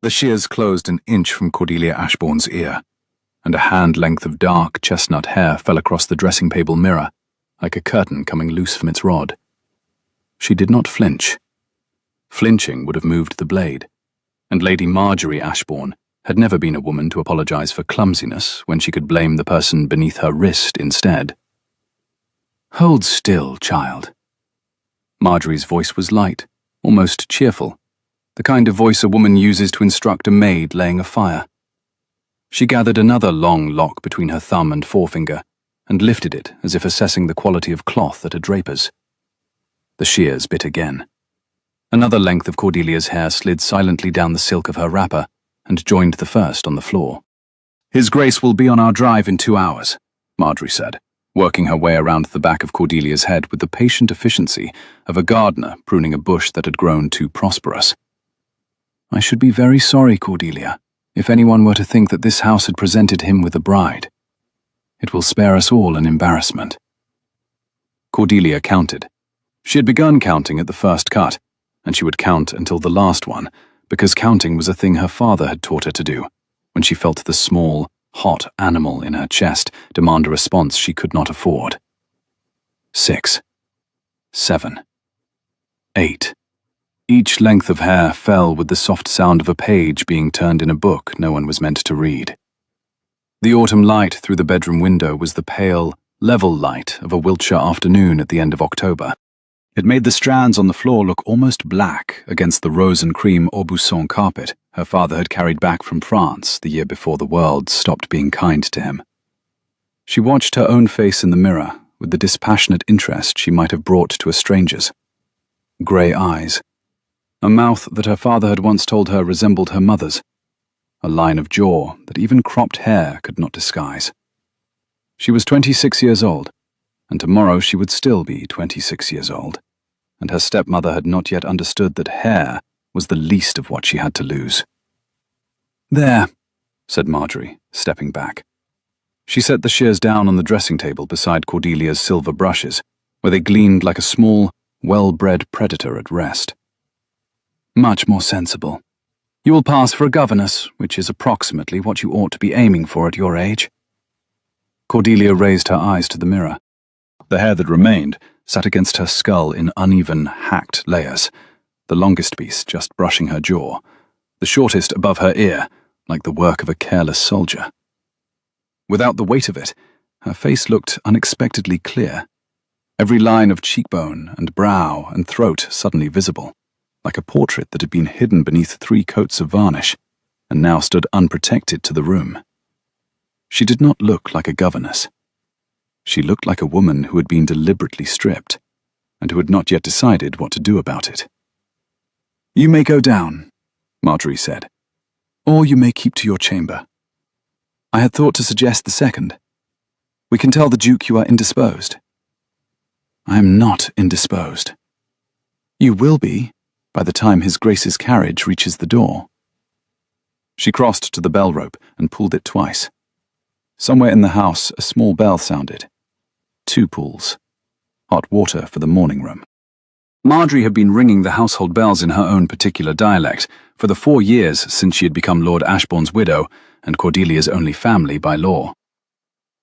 The shears closed an inch from Cordelia Ashbourne's ear, and a hand length of dark chestnut hair fell across the dressing table mirror, like a curtain coming loose from its rod. She did not flinch. Flinching would have moved the blade, and Lady Marjorie Ashbourne had never been a woman to apologize for clumsiness when she could blame the person beneath her wrist instead. "Hold still, child." Marjorie's voice was light, almost cheerful, the kind of voice a woman uses to instruct a maid laying a fire. She gathered another long lock between her thumb and forefinger and lifted it as if assessing the quality of cloth at a draper's. The shears bit again. Another length of Cordelia's hair slid silently down the silk of her wrapper and joined the first on the floor. "His Grace will be on our drive in 2 hours," Marjorie said, working her way around the back of Cordelia's head with the patient efficiency of a gardener pruning a bush that had grown too prosperous. "I should be very sorry, Cordelia, if anyone were to think that this house had presented him with a bride. It will spare us all an embarrassment." Cordelia counted. She had begun counting at the first cut, and she would count until the last one, because counting was a thing her father had taught her to do, when she felt the small, hot animal in her chest demand a response she could not afford. 6, 7, 8. Each length of hair fell with the soft sound of a page being turned in a book no one was meant to read. The autumn light through the bedroom window was the pale, level light of a Wiltshire afternoon at the end of October. It made the strands on the floor look almost black against the rose and cream Aubusson carpet her father had carried back from France the year before the world stopped being kind to him. She watched her own face in the mirror with the dispassionate interest she might have brought to a stranger's. Grey eyes. A mouth that her father had once told her resembled her mother's. A line of jaw that even cropped hair could not disguise. She was 26 years old, and tomorrow she would still be 26 years old, and her stepmother had not yet understood that hair was the least of what she had to lose. "There," said Marjorie, stepping back. She set the shears down on the dressing table beside Cordelia's silver brushes, where they gleamed like a small, well-bred predator at rest. "Much more sensible. You will pass for a governess, which is approximately what you ought to be aiming for at your age." Cordelia raised her eyes to the mirror. The hair that remained sat against her skull in uneven, hacked layers, the longest piece just brushing her jaw, the shortest above her ear, like the work of a careless soldier. Without the weight of it, her face looked unexpectedly clear, every line of cheekbone and brow and throat suddenly visible, like a portrait that had been hidden beneath 3 coats of varnish, and now stood unprotected to the room. She did not look like a governess. She looked like a woman who had been deliberately stripped, and who had not yet decided what to do about it. "You may go down," Marjorie said, "or you may keep to your chamber. I had thought to suggest the second. We can tell the Duke you are indisposed." "I am not indisposed." "You will be, by the time His Grace's carriage reaches the door." She crossed to the bell rope and pulled it twice. Somewhere in the house a small bell sounded. 2 pulls. Hot water for the morning room. Marjorie had been ringing the household bells in her own particular dialect for the 4 years since she had become Lord Ashbourne's widow and Cordelia's only family by law.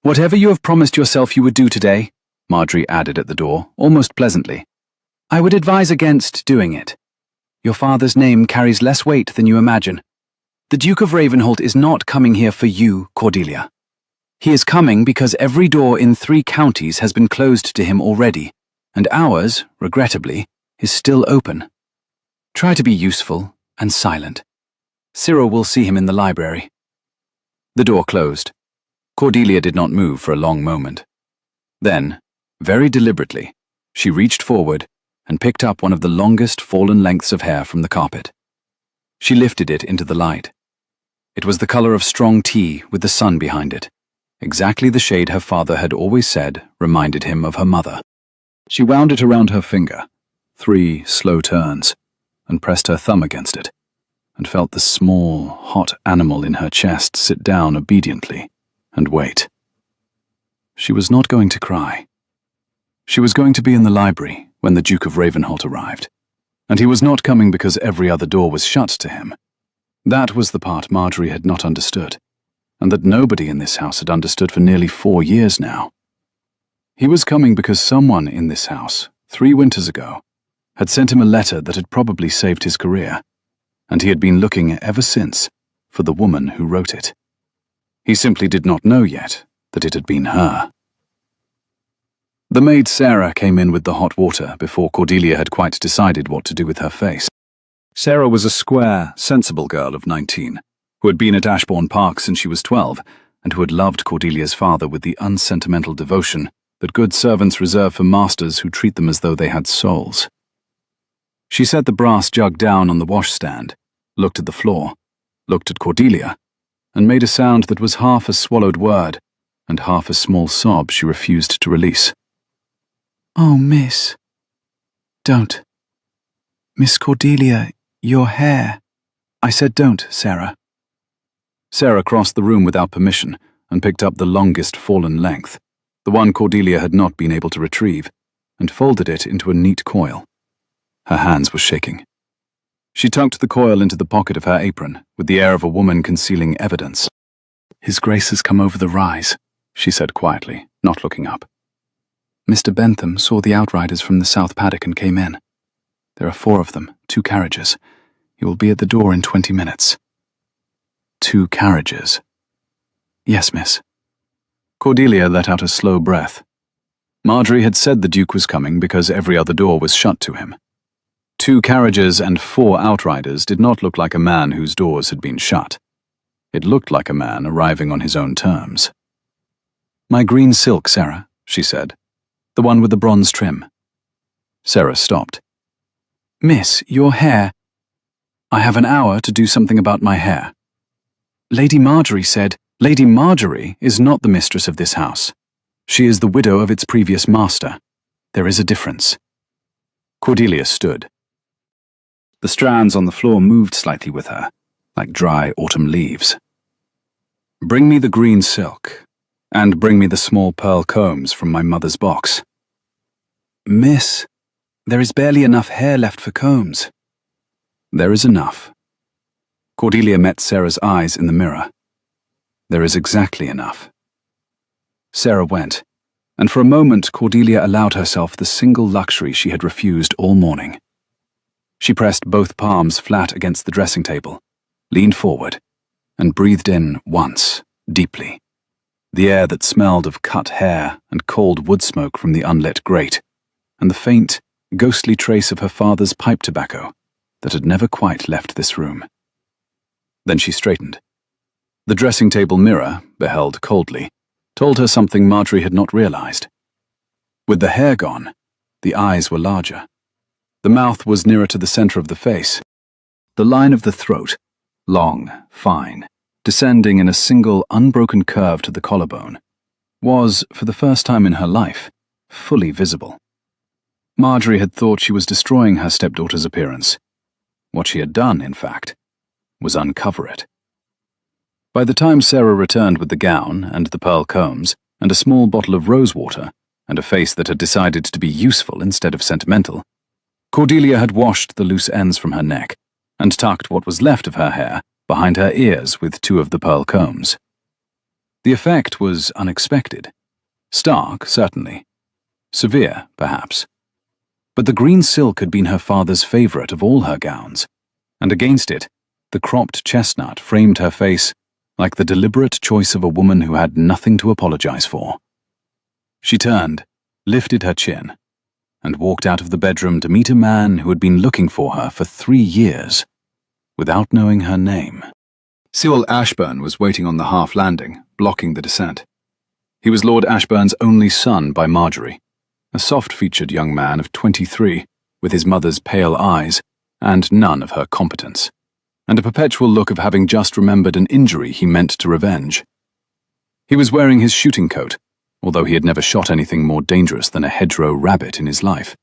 "Whatever you have promised yourself you would do today," Marjorie added at the door, almost pleasantly, "I would advise against doing it. Your father's name carries less weight than you imagine. The Duke of Ravenholt is not coming here for you, Cordelia. He is coming because every door in 3 counties has been closed to him already, and ours, regrettably, is still open. Try to be useful and silent. Cyril will see him in the library." The door closed. Cordelia did not move for a long moment. Then, very deliberately, she reached forward and picked up one of the longest fallen lengths of hair from the carpet. She lifted it into the light. It was the color of strong tea with the sun behind it, exactly the shade her father had always said reminded him of her mother. She wound it around her finger, 3 slow turns, and pressed her thumb against it, and felt the small, hot animal in her chest sit down obediently and wait. She was not going to cry. She was going to be in the library when the Duke of Ravenholt arrived, and he was not coming because every other door was shut to him. That was the part Marjorie had not understood, and that nobody in this house had understood for nearly 4 years now. He was coming because someone in this house, 3 winters ago, had sent him a letter that had probably saved his career, and he had been looking ever since for the woman who wrote it. He simply did not know yet that it had been her. The maid Sarah came in with the hot water before Cordelia had quite decided what to do with her face. Sarah was a square, sensible girl of 19, who had been at Ashbourne Park since she was 12, and who had loved Cordelia's father with the unsentimental devotion that good servants reserve for masters who treat them as though they had souls. She set the brass jug down on the washstand, looked at the floor, looked at Cordelia, and made a sound that was half a swallowed word and half a small sob she refused to release. "Oh, miss. Don't. Miss Cordelia, your hair." "I said don't, Sarah." Sarah crossed the room without permission and picked up the longest fallen length, the one Cordelia had not been able to retrieve, and folded it into a neat coil. Her hands were shaking. She tucked the coil into the pocket of her apron with the air of a woman concealing evidence. "His Grace has come over the rise," she said quietly, not looking up. "Mr. Bentham saw the outriders from the south paddock and came in. There are 4 of them, 2 carriages. He will be at the door in 20 minutes. 2 carriages? Yes, miss." Cordelia let out a slow breath. Marjorie had said the Duke was coming because every other door was shut to him. 2 carriages and 4 outriders did not look like a man whose doors had been shut. It looked like a man arriving on his own terms. "My green silk, Sarah," she said. "The one with the bronze trim." Sarah stopped. "Miss, your hair—" "I have an hour to do something about my hair." "Lady Marjorie said—" "Lady Marjorie is not the mistress of this house. She is the widow of its previous master. There is a difference." Cordelia stood. The strands on the floor moved slightly with her, like dry autumn leaves. "Bring me the green silk, and bring me the small pearl combs from my mother's box." "Miss, there is barely enough hair left for combs." "There is enough." Cordelia met Sarah's eyes in the mirror. "There is exactly enough." Sarah went, and for a moment Cordelia allowed herself the single luxury she had refused all morning. She pressed both palms flat against the dressing table, leaned forward, and breathed in once, deeply, the air that smelled of cut hair and cold wood smoke from the unlit grate, and the faint, ghostly trace of her father's pipe tobacco that had never quite left this room. Then she straightened. The dressing table mirror, beheld coldly, told her something Marjorie had not realized. With the hair gone, the eyes were larger. The mouth was nearer to the center of the face. The line of the throat, long, fine, descending in a single unbroken curve to the collarbone, was, for the first time in her life, fully visible. Marjorie had thought she was destroying her stepdaughter's appearance. What she had done, in fact, was uncover it. By the time Sarah returned with the gown and the pearl combs and a small bottle of rose water and a face that had decided to be useful instead of sentimental, Cordelia had washed the loose ends from her neck and tucked what was left of her hair behind her ears with 2 of the pearl combs. The effect was unexpected. Stark, certainly. Severe, perhaps. But the green silk had been her father's favorite of all her gowns, and against it, the cropped chestnut framed her face like the deliberate choice of a woman who had nothing to apologize for. She turned, lifted her chin, and walked out of the bedroom to meet a man who had been looking for her for 3 years, without knowing her name. Cyril Ashburn was waiting on the half landing, blocking the descent. He was Lord Ashburn's only son by Marjorie, a soft-featured young man of 23, with his mother's pale eyes and none of her competence, and a perpetual look of having just remembered an injury he meant to revenge. He was wearing his shooting coat, although he had never shot anything more dangerous than a hedgerow rabbit in his life,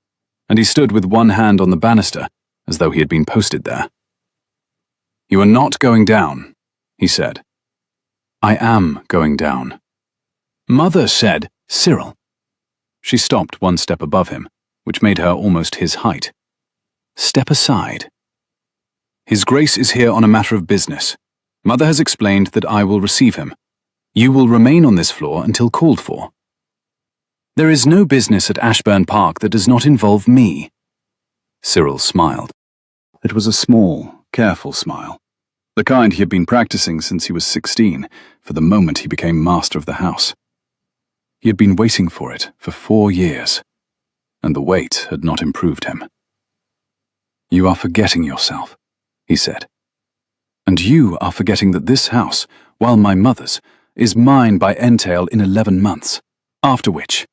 and he stood with one hand on the banister, as though he had been posted there. "You are not going down," he said. "I am going down." "Mother said—" "Cyril." She stopped 1 step above him, which made her almost his height. "Step aside." His Grace is here on a matter of business. Mother has explained that I will receive him. You will remain on this floor until called for. There is no business at Ashbourne Park that does not involve me. Cyril smiled. It was a small, careful smile, the kind he had been practicing since he was 16, for the moment he became master of the house. He had been waiting for it for 4 years, and the wait had not improved him. You are forgetting yourself, he said. And you are forgetting that this house, while my mother's, is mine by entail in 11 months, after which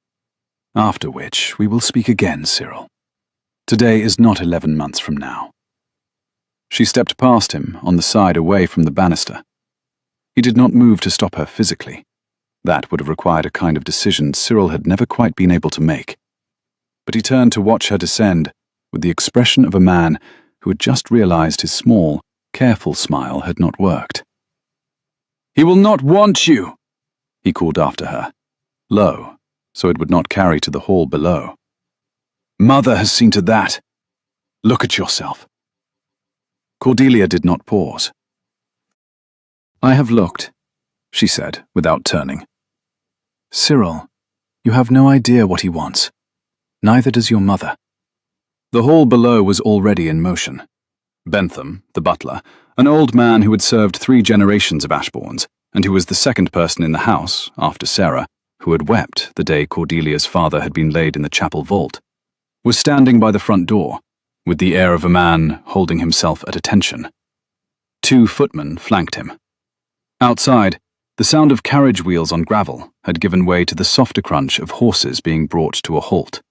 we will speak again, Cyril. Today is not 11 months from now. She stepped past him on the side away from the banister. He did not move to stop her physically. That would have required a kind of decision Cyril had never quite been able to make. But he turned to watch her descend with the expression of a man who had just realized his small, careful smile had not worked. He will not want you, he called after her, low, so it would not carry to the hall below. Mother has seen to that. Look at yourself. Cordelia did not pause. I have looked, she said, without turning. Cyril, you have no idea what he wants. Neither does your mother. The hall below was already in motion. Bentham, the butler, an old man who had served 3 generations of Ashbournes, and who was the second person in the house, after Sarah, who had wept the day Cordelia's father had been laid in the chapel vault, was standing by the front door, with the air of a man holding himself at attention. 2 footmen flanked him. Outside, the sound of carriage wheels on gravel had given way to the softer crunch of horses being brought to a halt.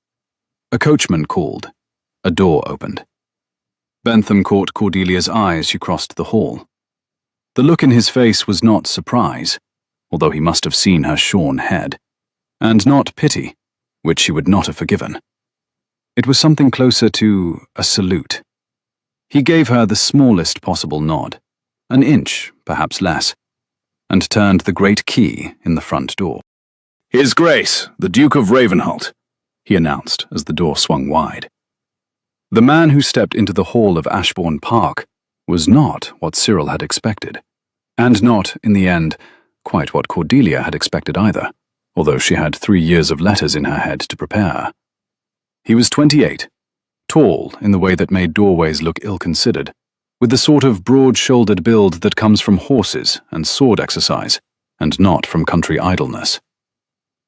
A coachman called. A door opened. Bentham caught Cordelia's eye as she crossed the hall. The look in his face was not surprise, although he must have seen her shorn head, and not pity, which she would not have forgiven. It was something closer to a salute. He gave her the smallest possible nod, an inch, perhaps less, and turned the great key in the front door. His Grace, the Duke of Ravenholt, he announced as the door swung wide. The man who stepped into the hall of Ashbourne Park was not what Cyril had expected, and not, in the end, quite what Cordelia had expected either, although she had 3 years of letters in her head to prepare her. He was 28, tall in the way that made doorways look ill-considered, with the sort of broad-shouldered build that comes from horses and sword exercise, and not from country idleness.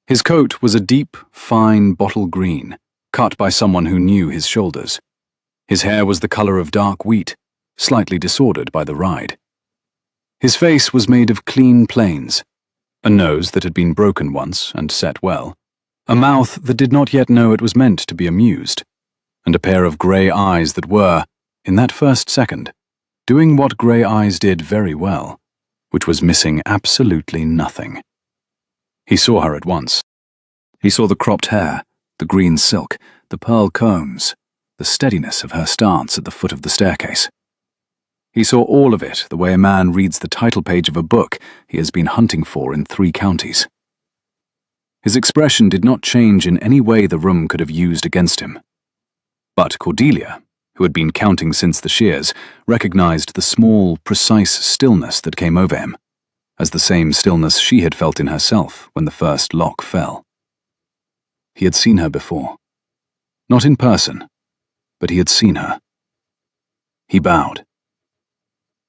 His coat was a deep, fine bottle green, cut by someone who knew his shoulders. His hair was the color of dark wheat, slightly disordered by the ride. His face was made of clean planes, a nose that had been broken once and set well, a mouth that did not yet know it was meant to be amused, and a pair of grey eyes that were, in that first second, doing what grey eyes did very well, which was missing absolutely nothing. He saw her at once. He saw the cropped hair, the green silk, the pearl combs, the steadiness of her stance at the foot of the staircase. He saw all of it the way a man reads the title page of a book he has been hunting for in 3 counties. His expression did not change in any way the room could have used against him. But Cordelia, who had been counting since the shears, recognized the small, precise stillness that came over him, as the same stillness she had felt in herself when the first lock fell. He had seen her before. Not in person, but he had seen her. He bowed.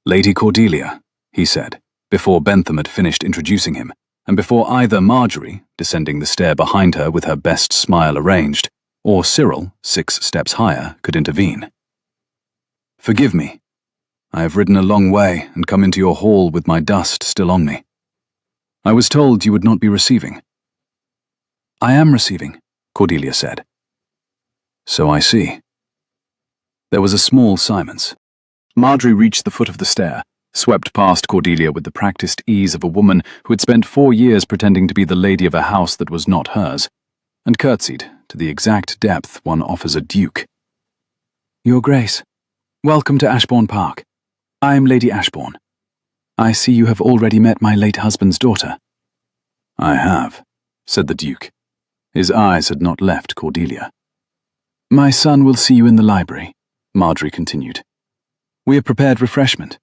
Lady Cordelia, he said, before Bentham had finished introducing him, and before either Marjorie, descending the stair behind her with her best smile arranged, or Cyril, 6 steps higher, could intervene. Forgive me. I have ridden a long way and come into your hall with my dust still on me. I was told you would not be receiving. I am receiving, Cordelia said. So I see. There was a small silence. Marjorie reached the foot of the stair, swept past Cordelia with the practiced ease of a woman who had spent 4 years pretending to be the lady of a house that was not hers, and curtsied to the exact depth one offers a duke. Your Grace, welcome to Ashbourne Park. I am Lady Ashbourne. I see you have already met my late husband's daughter. I have, said the Duke. His eyes had not left Cordelia. My son will see you in the library, Marjorie continued. "We have prepared refreshment.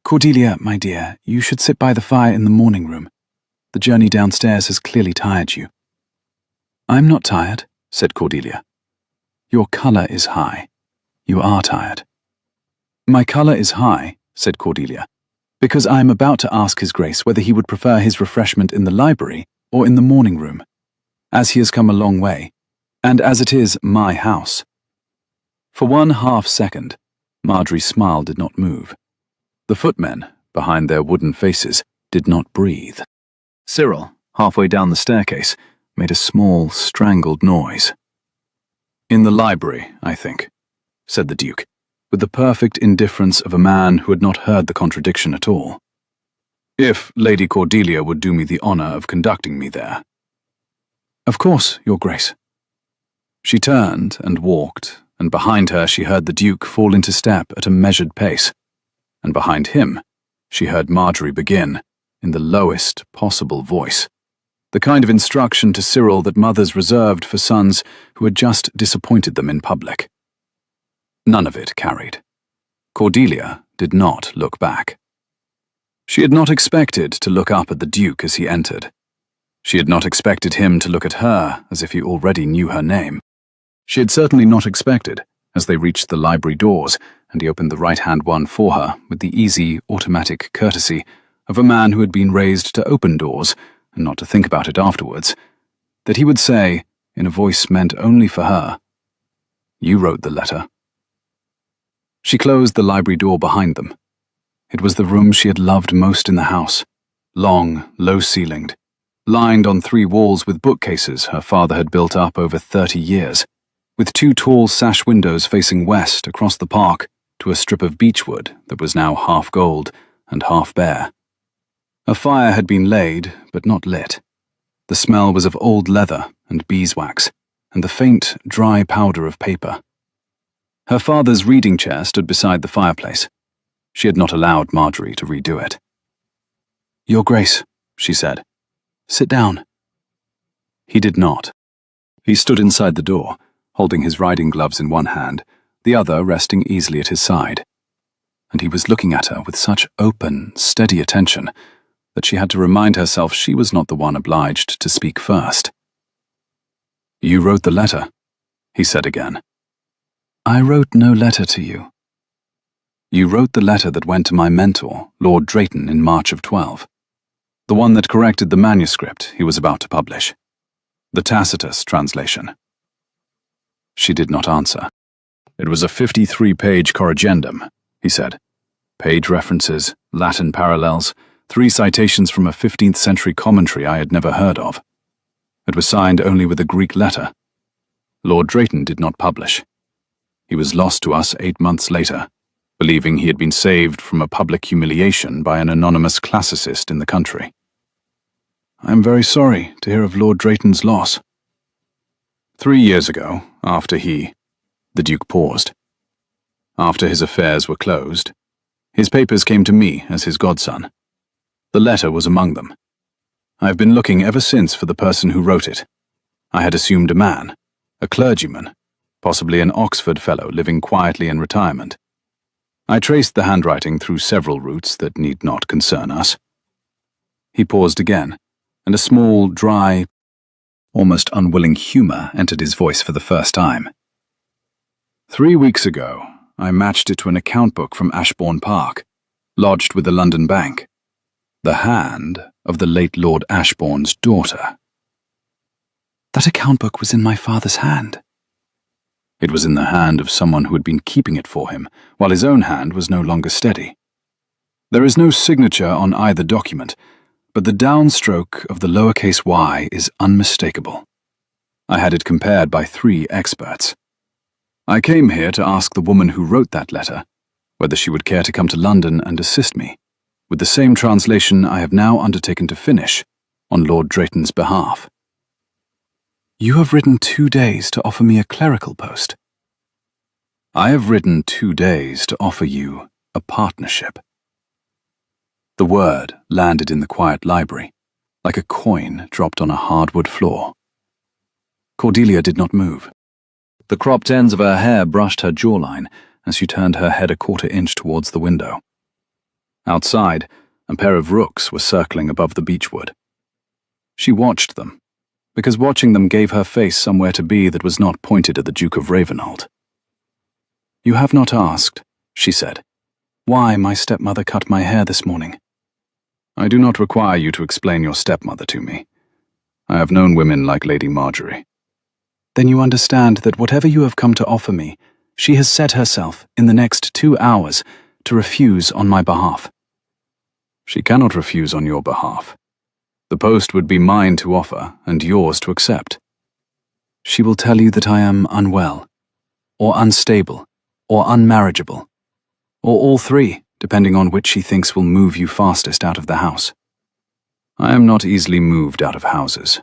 Cordelia, my dear, you should sit by the fire in the morning room. The journey downstairs has clearly tired you." "I'm not tired," said Cordelia. "Your colour is high. You are tired." "My colour is high," said Cordelia, "because I am about to ask His Grace whether he would prefer his refreshment in the library or in the morning room, as he has come a long way, and as it is my house." For 1/2 second, Marjorie's smile did not move. The footmen, behind their wooden faces, did not breathe. Cyril, halfway down the staircase, made a small, strangled noise. "In the library, I think," said the Duke, with the perfect indifference of a man who had not heard the contradiction at all. "If Lady Cordelia would do me the honour of conducting me there." "Of course, Your Grace." She turned and walked, and behind her she heard the Duke fall into step at a measured pace, and behind him she heard Marjorie begin, in the lowest possible voice, the kind of instruction to Cyril that mothers reserved for sons who had just disappointed them in public. None of it carried. Cordelia did not look back. She had not expected to look up at the Duke as he entered. She had not expected him to look at her as if he already knew her name. She had certainly not expected, as they reached the library doors, and he opened the right-hand one for her with the easy, automatic courtesy of a man who had been raised to open doors and not to think about it afterwards, that he would say, in a voice meant only for her, "You wrote the letter." She closed the library door behind them. It was the room she had loved most in the house, long, low-ceilinged, lined on 3 walls with bookcases her father had built up over 30 years, with 2 tall sash windows facing west across the park to a strip of beechwood that was now half gold and half bare. A fire had been laid, but not lit. The smell was of old leather and beeswax, and the faint, dry powder of paper. Her father's reading chair stood beside the fireplace. She had not allowed Marjorie to redo it. "Your Grace," she said, "sit down." He did not. He stood inside the door, holding his riding gloves in one hand, the other resting easily at his side. And he was looking at her with such open, steady attention that she had to remind herself she was not the one obliged to speak first. "You wrote the letter," he said again. "I wrote no letter to you." "You wrote the letter that went to my mentor, Lord Drayton, in March of 12. The one that corrected the manuscript he was about to publish. The Tacitus translation." She did not answer. "It was a 53-page corrigendum," he said. "Page references, Latin parallels, 3 citations from a 15th century commentary I had never heard of. It was signed only with a Greek letter. Lord Drayton did not publish. He was lost to us 8 months later, believing he had been saved from a public humiliation by an anonymous classicist in the country. I am very sorry to hear of Lord Drayton's loss. 3 years ago, after the Duke paused. After his affairs were closed, his papers came to me as his godson. The letter was among them. I have been looking ever since for the person who wrote it. I had assumed a man, a clergyman, possibly an Oxford fellow living quietly in retirement. I traced the handwriting through several routes that need not concern us." He paused again, and a small, dry, almost unwilling humour entered his voice for the first time. 3 weeks ago, I matched it to an account book from Ashbourne Park, lodged with the London Bank. The hand of the late Lord Ashbourne's daughter. That account book was in my father's hand. It was in the hand of someone who had been keeping it for him, while his own hand was no longer steady. There is no signature on either document, but the downstroke of the lowercase y is unmistakable. I had it compared by 3 experts. I came here to ask the woman who wrote that letter whether she would care to come to London and assist me, with the same translation I have now undertaken to finish, on Lord Drayton's behalf. You have written 2 days to offer me a clerical post. I have written 2 days to offer you a partnership. The word landed in the quiet library, like a coin dropped on a hardwood floor. Cordelia did not move. The cropped ends of her hair brushed her jawline, as she turned her head a quarter-inch towards the window. Outside, a pair of rooks were circling above the beechwood. She watched them, because watching them gave her face somewhere to be that was not pointed at the Duke of Ravenholt. "You have not asked," she said, "why my stepmother cut my hair this morning." "I do not require you to explain your stepmother to me. I have known women like Lady Marjorie." "Then you understand that whatever you have come to offer me, she has set herself, in the next 2 hours, to refuse on my behalf." "She cannot refuse on your behalf. The post would be mine to offer, and yours to accept." "She will tell you that I am unwell, or unstable, or unmarriageable, or all three, depending on which she thinks will move you fastest out of the house." "I am not easily moved out of houses."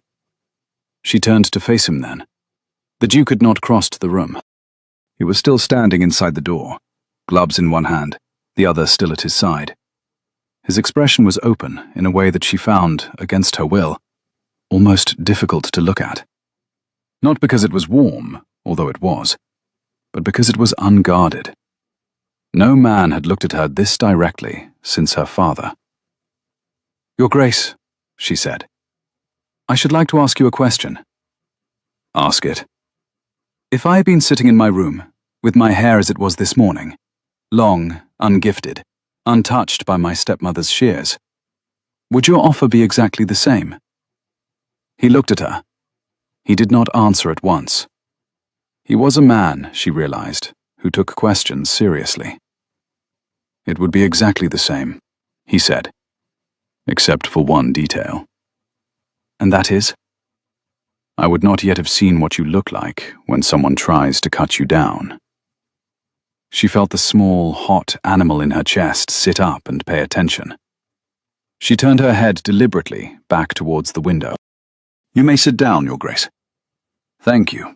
She turned to face him then. The Duke had not crossed the room. He was still standing inside the door, gloves in one hand, the other still at his side. His expression was open in a way that she found, against her will, almost difficult to look at. Not because it was warm, although it was, but because it was unguarded. No man had looked at her this directly since her father. "Your Grace," she said, "I should like to ask you a question." "Ask it." "If I had been sitting in my room, with my hair as it was this morning, long, ungifted, untouched by my stepmother's shears, would your offer be exactly the same?" He looked at her. He did not answer at once. He was a man, she realized, who took questions seriously. "It would be exactly the same," he said, "except for one detail." "And that is?" "I would not yet have seen what you look like when someone tries to cut you down." She felt the small, hot animal in her chest sit up and pay attention. She turned her head deliberately back towards the window. "You may sit down, Your Grace." "Thank you."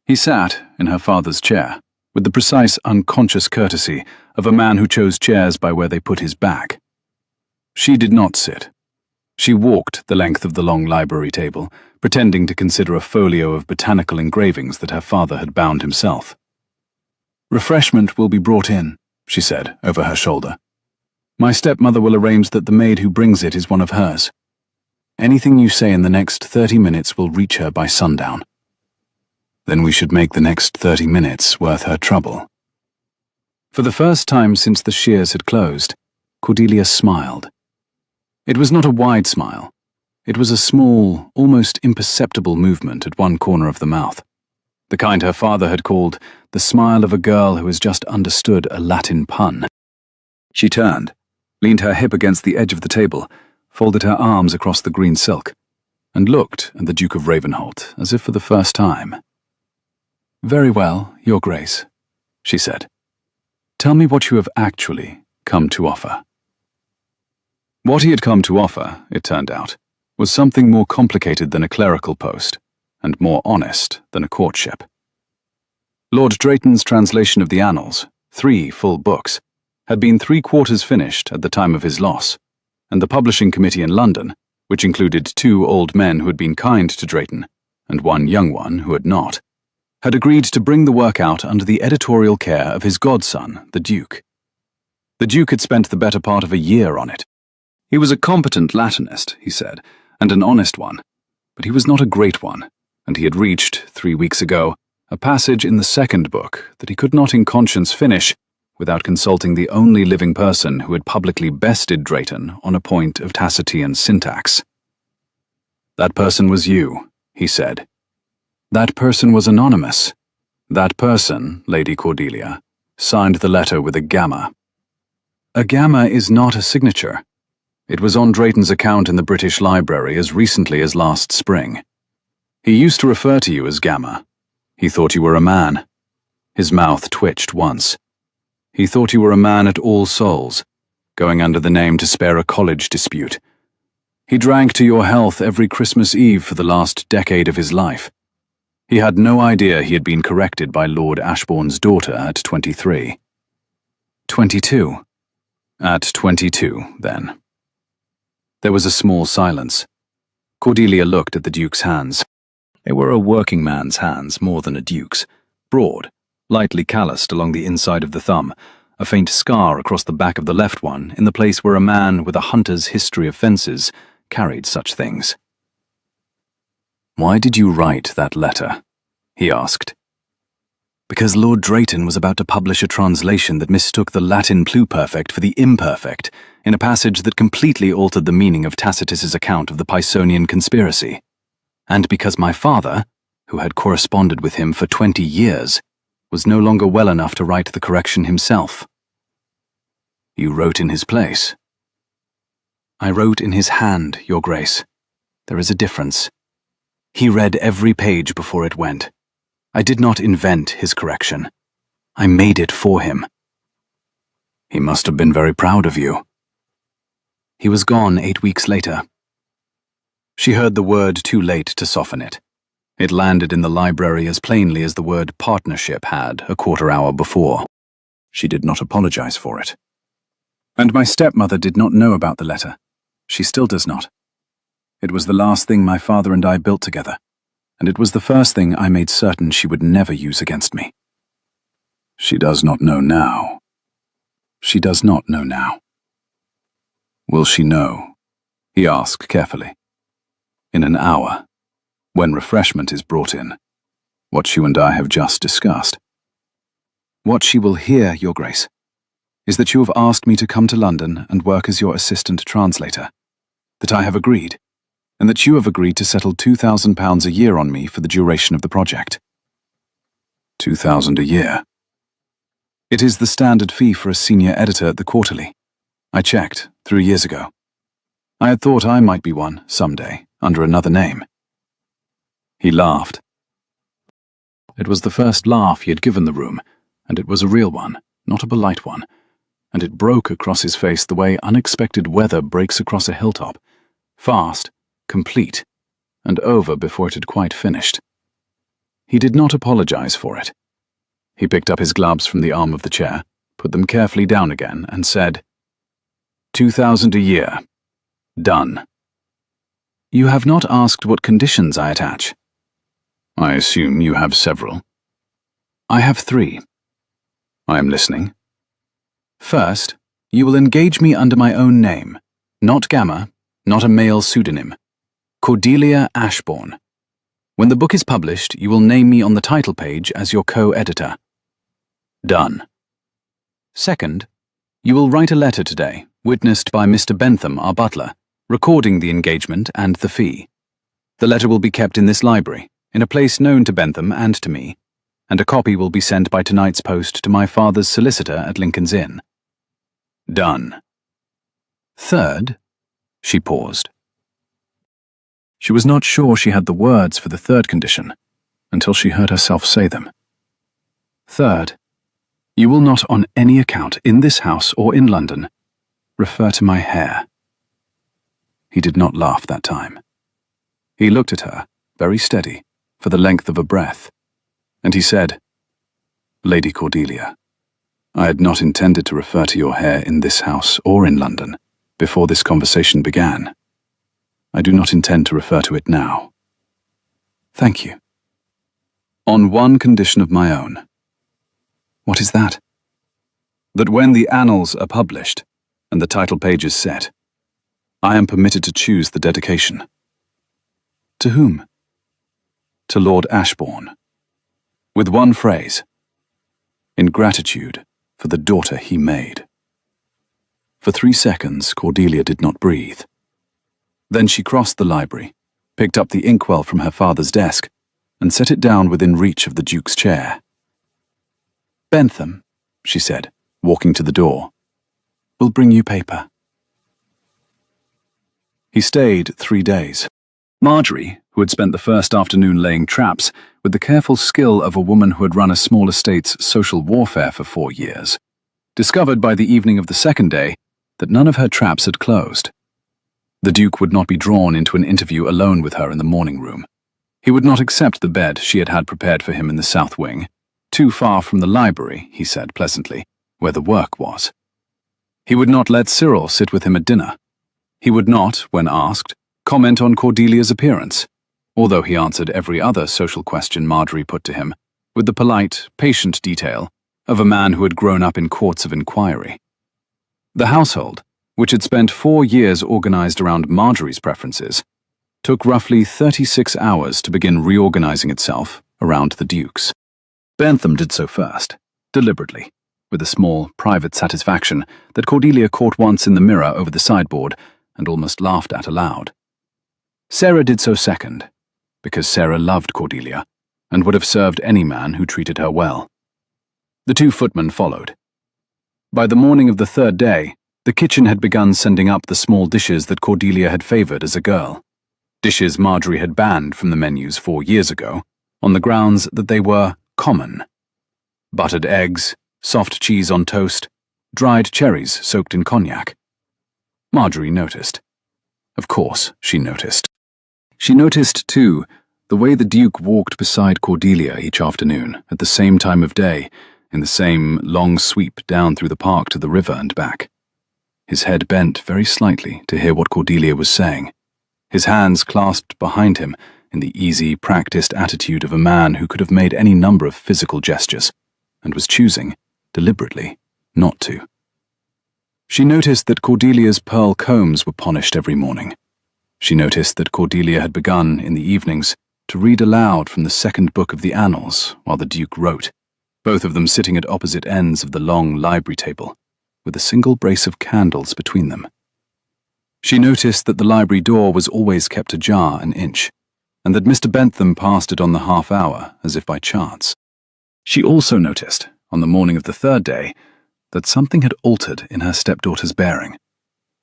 He sat in her father's chair, with the precise, unconscious courtesy of a man who chose chairs by where they put his back. She did not sit. She walked the length of the long library table, pretending to consider a folio of botanical engravings that her father had bound himself. "Refreshment will be brought in," she said, over her shoulder. "My stepmother will arrange that the maid who brings it is one of hers. Anything you say in the next 30 minutes will reach her by sundown." "Then we should make the next 30 minutes worth her trouble." For the first time since the shears had closed, Cordelia smiled. It was not a wide smile. It was a small, almost imperceptible movement at one corner of the mouth, the kind her father had called the smile of a girl who has just understood a Latin pun. She turned, leaned her hip against the edge of the table, folded her arms across the green silk, and looked at the Duke of Ravenholt as if for the first time. "Very well, Your Grace," she said. "Tell me what you have actually come to offer." What he had come to offer, it turned out, was something more complicated than a clerical post, and more honest than a courtship. Lord Drayton's translation of the Annals, 3 full books, had been 3/4 finished at the time of his loss, and the publishing committee in London, which included 2 old men who had been kind to Drayton, and 1 young one who had not, had agreed to bring the work out under the editorial care of his godson, the Duke. The Duke had spent the better part of a year on it. He was a competent Latinist, he said, and an honest one, but he was not a great one, and he had reached, 3 weeks ago, a passage in the 2nd book that he could not in conscience finish without consulting the only living person who had publicly bested Drayton on a point of Tacitian syntax. "That person was you," he said. "That person was anonymous. That person, Lady Cordelia, signed the letter with a gamma. A gamma is not a signature. It was on Drayton's account in the British Library as recently as last spring. He used to refer to you as Gamma. He thought you were a man." His mouth twitched once. "He thought you were a man at All Souls, going under the name to spare a college dispute. He drank to your health every Christmas Eve for the last decade of his life. He had no idea he had been corrected by Lord Ashbourne's daughter at 23. 22. At 22, then." There was a small silence. Cordelia looked at the Duke's hands. They were a working man's hands more than a Duke's, broad, lightly calloused along the inside of the thumb, a faint scar across the back of the left one in the place where a man with a hunter's history of fences carried such things. "Why did you write that letter?" he asked. "Because Lord Drayton was about to publish a translation that mistook the Latin pluperfect for the imperfect in a passage that completely altered the meaning of Tacitus's account of the Pisonian conspiracy. And because my father, who had corresponded with him for 20 years, was no longer well enough to write the correction himself." "You wrote in his place?" "I wrote in his hand, Your Grace. There is a difference. He read every page before it went. I did not invent his correction. I made it for him." "He must have been very proud of you." "He was gone 8 weeks later." She heard the word too late to soften it. It landed in the library as plainly as the word partnership had a quarter hour before. She did not apologize for it. "And my stepmother did not know about the letter. She still does not. It was the last thing my father and I built together, and it was the first thing I made certain she would never use against me." "She does not know now." "She does not know now." "Will she know?" he asked carefully. "In an hour, when refreshment is brought in, what you and I have just discussed." "What she will hear, Your Grace, is that you have asked me to come to London and work as your assistant translator, that I have agreed, and that you have agreed to settle £2,000 a year on me for the duration of the project." "2,000 a year?" "It is the standard fee for a senior editor at the Quarterly. I checked 3 years ago. I had thought I might be one, someday, under another name." He laughed. It was the first laugh he had given the room, and it was a real one, not a polite one, and it broke across his face the way unexpected weather breaks across a hilltop, fast, complete, and over before it had quite finished. He did not apologize for it. He picked up his gloves from the arm of the chair, put them carefully down again, and said, "2,000 a year. Done." "You have not asked what conditions I attach." "I assume you have several." "I have 3. "I am listening." "First, you will engage me under my own name, not Gamma, not a male pseudonym. Cordelia Ashbourne. When the book is published, you will name me on the title page as your co-editor." "Done." "Second, you will write a letter today, witnessed by Mr. Bentham, our butler, recording the engagement and the fee. The letter will be kept in this library, in a place known to Bentham and to me, and a copy will be sent by tonight's post to my father's solicitor at Lincoln's Inn." "Done." "Third," she paused. She was not sure she had the words for the third condition, until she heard herself say them. "Third, you will not on any account in this house or in London refer to my hair." He did not laugh that time. He looked at her, very steady, for the length of a breath, and he said, "Lady Cordelia, I had not intended to refer to your hair in this house or in London before this conversation began. I do not intend to refer to it now." "Thank you." "On one condition of my own." "What is that?" "That when the annals are published and the title page is set, I am permitted to choose the dedication." "To whom?" "To Lord Ashbourne. With one phrase: in gratitude for the daughter he made." For 3 seconds, Cordelia did not breathe. Then she crossed the library, picked up the inkwell from her father's desk, and set it down within reach of the Duke's chair. "Bentham," she said, walking to the door, "will bring you paper." He stayed 3 days. Marjorie, who had spent the first afternoon laying traps with the careful skill of a woman who had run a small estate's social warfare for 4 years, discovered by the evening of the second day that none of her traps had closed. The Duke would not be drawn into an interview alone with her in the morning room. He would not accept the bed she had had prepared for him in the south wing, too far from the library, he said pleasantly, where the work was. He would not let Cyril sit with him at dinner. He would not, when asked, comment on Cordelia's appearance, although he answered every other social question Marjorie put to him, with the polite, patient detail of a man who had grown up in courts of inquiry. The household, which had spent 4 years organized around Marjorie's preferences, took roughly 36 hours to begin reorganizing itself around the Duke's. Bentham did so first, deliberately, with a small, private satisfaction that Cordelia caught once in the mirror over the sideboard and almost laughed at aloud. Sarah did so second, because Sarah loved Cordelia and would have served any man who treated her well. The 2 footmen followed. By the morning of the 3rd day, the kitchen had begun sending up the small dishes that Cordelia had favored as a girl. Dishes Marjorie had banned from the menus 4 years ago, on the grounds that they were common. Buttered eggs, soft cheese on toast, dried cherries soaked in cognac. Marjorie noticed. Of course, she noticed. She noticed, too, the way the Duke walked beside Cordelia each afternoon at the same time of day, in the same long sweep down through the park to the river and back. His head bent very slightly to hear what Cordelia was saying, his hands clasped behind him in the easy, practiced attitude of a man who could have made any number of physical gestures, and was choosing, deliberately, not to. She noticed that Cordelia's pearl combs were polished every morning. She noticed that Cordelia had begun, in the evenings, to read aloud from the 2nd book of the Annals while the Duke wrote, both of them sitting at opposite ends of the long library table, with a single brace of candles between them. She noticed that the library door was always kept ajar an inch, and that Mr. Bentham passed it on the half-hour as if by chance. She also noticed, on the morning of the 3rd day, that something had altered in her stepdaughter's bearing,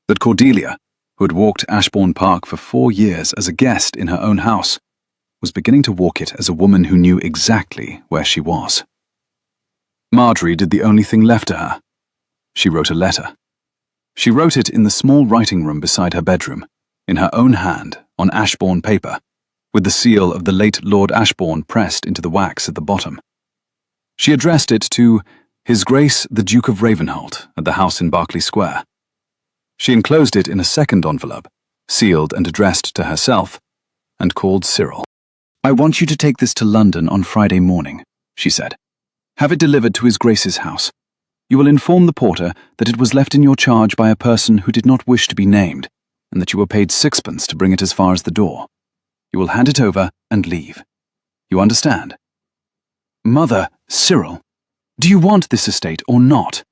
that Cordelia, who had walked Ashbourne Park for 4 years as a guest in her own house, was beginning to walk it as a woman who knew exactly where she was. Marjorie did the only thing left to her. She wrote a letter. She wrote it in the small writing room beside her bedroom, in her own hand, on Ashbourne paper, with the seal of the late Lord Ashbourne pressed into the wax at the bottom. She addressed it to His Grace the Duke of Ravenholt at the house in Berkeley Square. She enclosed it in a second envelope, sealed and addressed to herself, and called Cyril. "I want you to take this to London on Friday morning," she said. "Have it delivered to His Grace's house. You will inform the porter that it was left in your charge by a person who did not wish to be named, and that you were paid 6pence to bring it as far as the door. You will hand it over and leave. You understand?" "Mother, Cyril, do you want this estate or not?"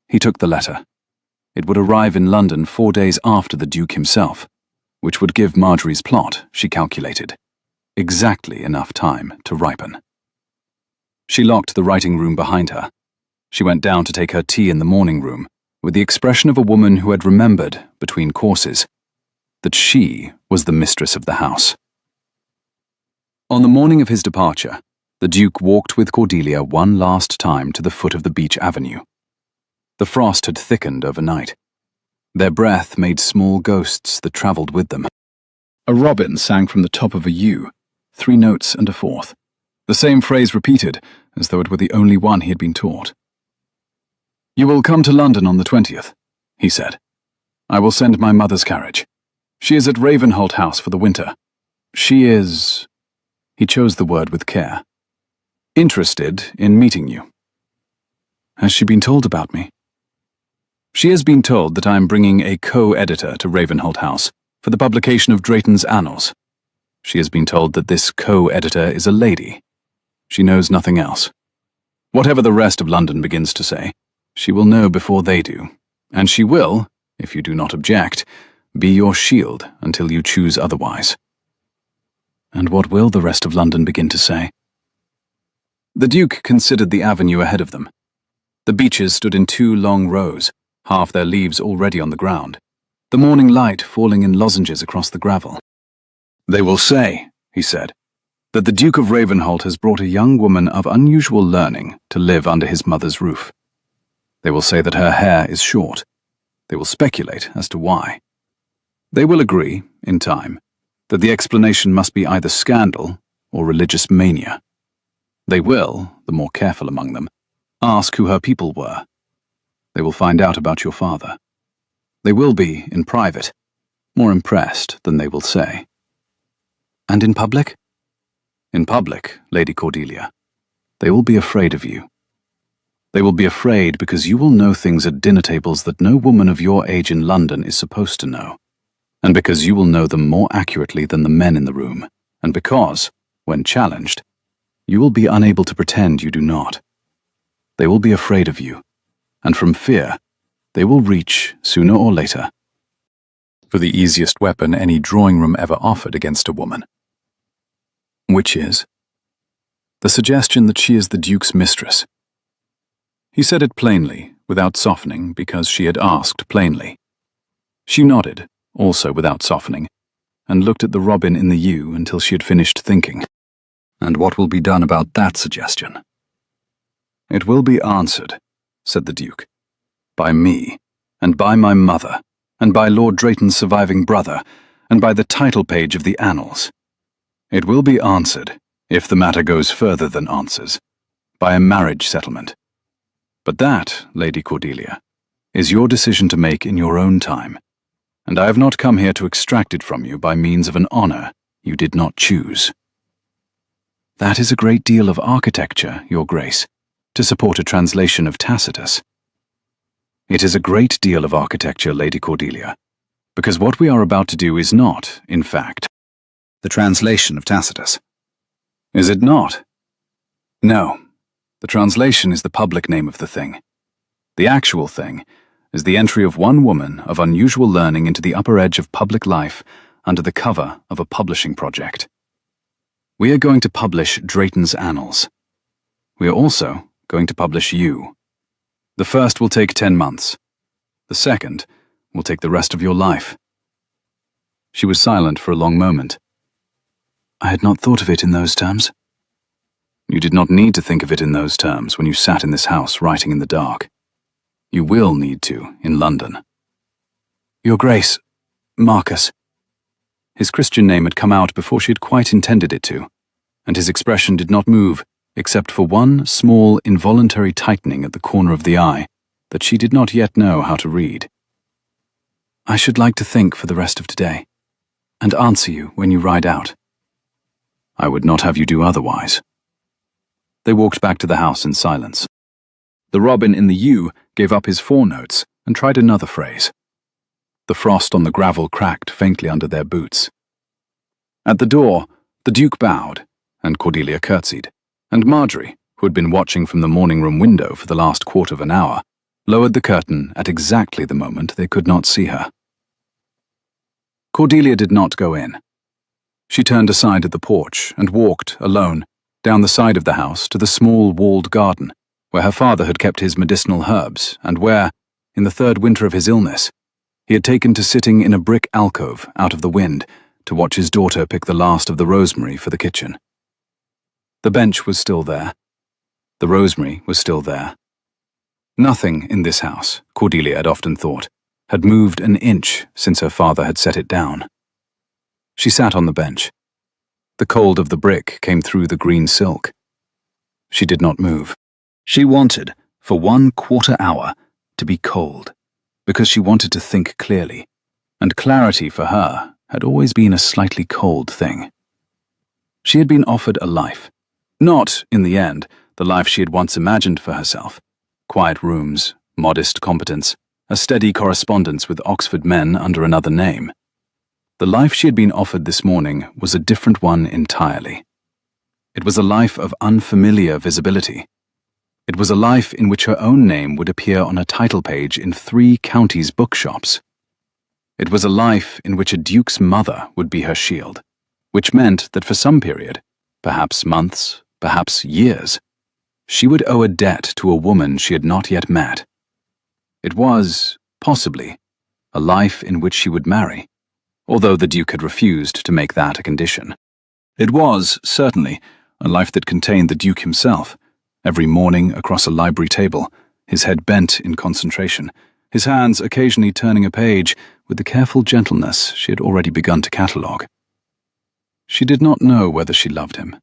He took the letter. It would arrive in London 4 days after the Duke himself, which would give Marjorie's plot, she calculated, exactly enough time to ripen. She locked the writing room behind her. She went down to take her tea in the morning room, with the expression of a woman who had remembered, between courses, that she was the mistress of the house. On the morning of his departure, the Duke walked with Cordelia one last time to the foot of the beech avenue. The frost had thickened overnight. Their breath made small ghosts that travelled with them. A robin sang from the top of a yew, 3 notes and a fourth, the same phrase repeated, as though it were the only one he had been taught. "You will come to London on the 20th, he said. "I will send my mother's carriage. She is at Ravenholt House for the winter. She is—" he chose the word with care— "interested in meeting you." "Has she been told about me?" "She has been told that I am bringing a co-editor to Ravenholt House for the publication of Drayton's Annals. She has been told that this co-editor is a lady. She knows nothing else. Whatever the rest of London begins to say, she will know before they do, and she will, if you do not object, be your shield until you choose otherwise." "And what will the rest of London begin to say?" The Duke considered the avenue ahead of them. The beeches stood in 2 long rows, half their leaves already on the ground, the morning light falling in lozenges across the gravel. "They will say," he said, "that the Duke of Ravenholt has brought a young woman of unusual learning to live under his mother's roof. They will say that her hair is short. They will speculate as to why. They will agree, in time, that the explanation must be either scandal or religious mania. They will, the more careful among them, ask who her people were. They will find out about your father. They will be, in private, more impressed than they will say." "And in public?" In public, Lady Cordelia, they will be afraid of you. They will be afraid because you will know things at dinner tables that no woman of your age in London is supposed to know, and because you will know them more accurately than the men in the room, and because, when challenged, you will be unable to pretend you do not. They will be afraid of you, and from fear, they will reach, sooner or later, for the easiest weapon any drawing room ever offered against a woman. Which is the suggestion that she is the Duke's mistress. He said it plainly, without softening, because she had asked plainly. She nodded, also without softening, and looked at the robin in the yew until she had finished thinking. And what will be done about that suggestion? It will be answered, said the Duke, by me, and by my mother, and by Lord Drayton's surviving brother, and by the title page of the annals. It will be answered, if the matter goes further than answers, by a marriage settlement. But that, Lady Cordelia, is your decision to make in your own time, and I have not come here to extract it from you by means of an honor you did not choose. That is a great deal of architecture, Your Grace, to support a translation of Tacitus. It is a great deal of architecture, Lady Cordelia, because what we are about to do is not, in fact, the translation of Tacitus. Is it not? No. The translation is the public name of the thing. The actual thing is the entry of one woman of unusual learning into the upper edge of public life under the cover of a publishing project. We are going to publish Drayton's Annals. We are also going to publish you. The first will take 10 months. The second will take the rest of your life. She was silent for a long moment. I had not thought of it in those terms. You did not need to think of it in those terms when you sat in this house writing in the dark. You will need to in London. Your Grace, Marcus. His Christian name had come out before she had quite intended it to, and his expression did not move except for one small involuntary tightening at the corner of the eye that she did not yet know how to read. I should like to think for the rest of today, and answer you when you ride out. I would not have you do otherwise. They walked back to the house in silence. The robin in the yew gave up his 4 notes and tried another phrase. The frost on the gravel cracked faintly under their boots. At the door, the Duke bowed, and Cordelia curtsied, and Marjorie, who had been watching from the morning-room window for the last quarter of an hour, lowered the curtain at exactly the moment they could not see her. Cordelia did not go in. She turned aside at the porch and walked, alone, down the side of the house to the small walled garden, where her father had kept his medicinal herbs, and where, in the 3rd winter of his illness, he had taken to sitting in a brick alcove out of the wind to watch his daughter pick the last of the rosemary for the kitchen. The bench was still there. The rosemary was still there. Nothing in this house, Cordelia had often thought, had moved an inch since her father had set it down. She sat on the bench. The cold of the brick came through the green silk. She did not move. She wanted, for 1/4 hour, to be cold, because she wanted to think clearly, and clarity for her had always been a slightly cold thing. She had been offered a life. Not, in the end, the life she had once imagined for herself. Quiet rooms, modest competence, a steady correspondence with Oxford men under another name. The life she had been offered this morning was a different one entirely. It was a life of unfamiliar visibility. It was a life in which her own name would appear on a title page in 3 counties' bookshops. It was a life in which a duke's mother would be her shield, which meant that for some period, perhaps months, perhaps years, she would owe a debt to a woman she had not yet met. It was, possibly, a life in which she would marry, although the Duke had refused to make that a condition. It was, certainly, a life that contained the Duke himself, every morning across a library table, his head bent in concentration, his hands occasionally turning a page with the careful gentleness she had already begun to catalogue. She did not know whether she loved him.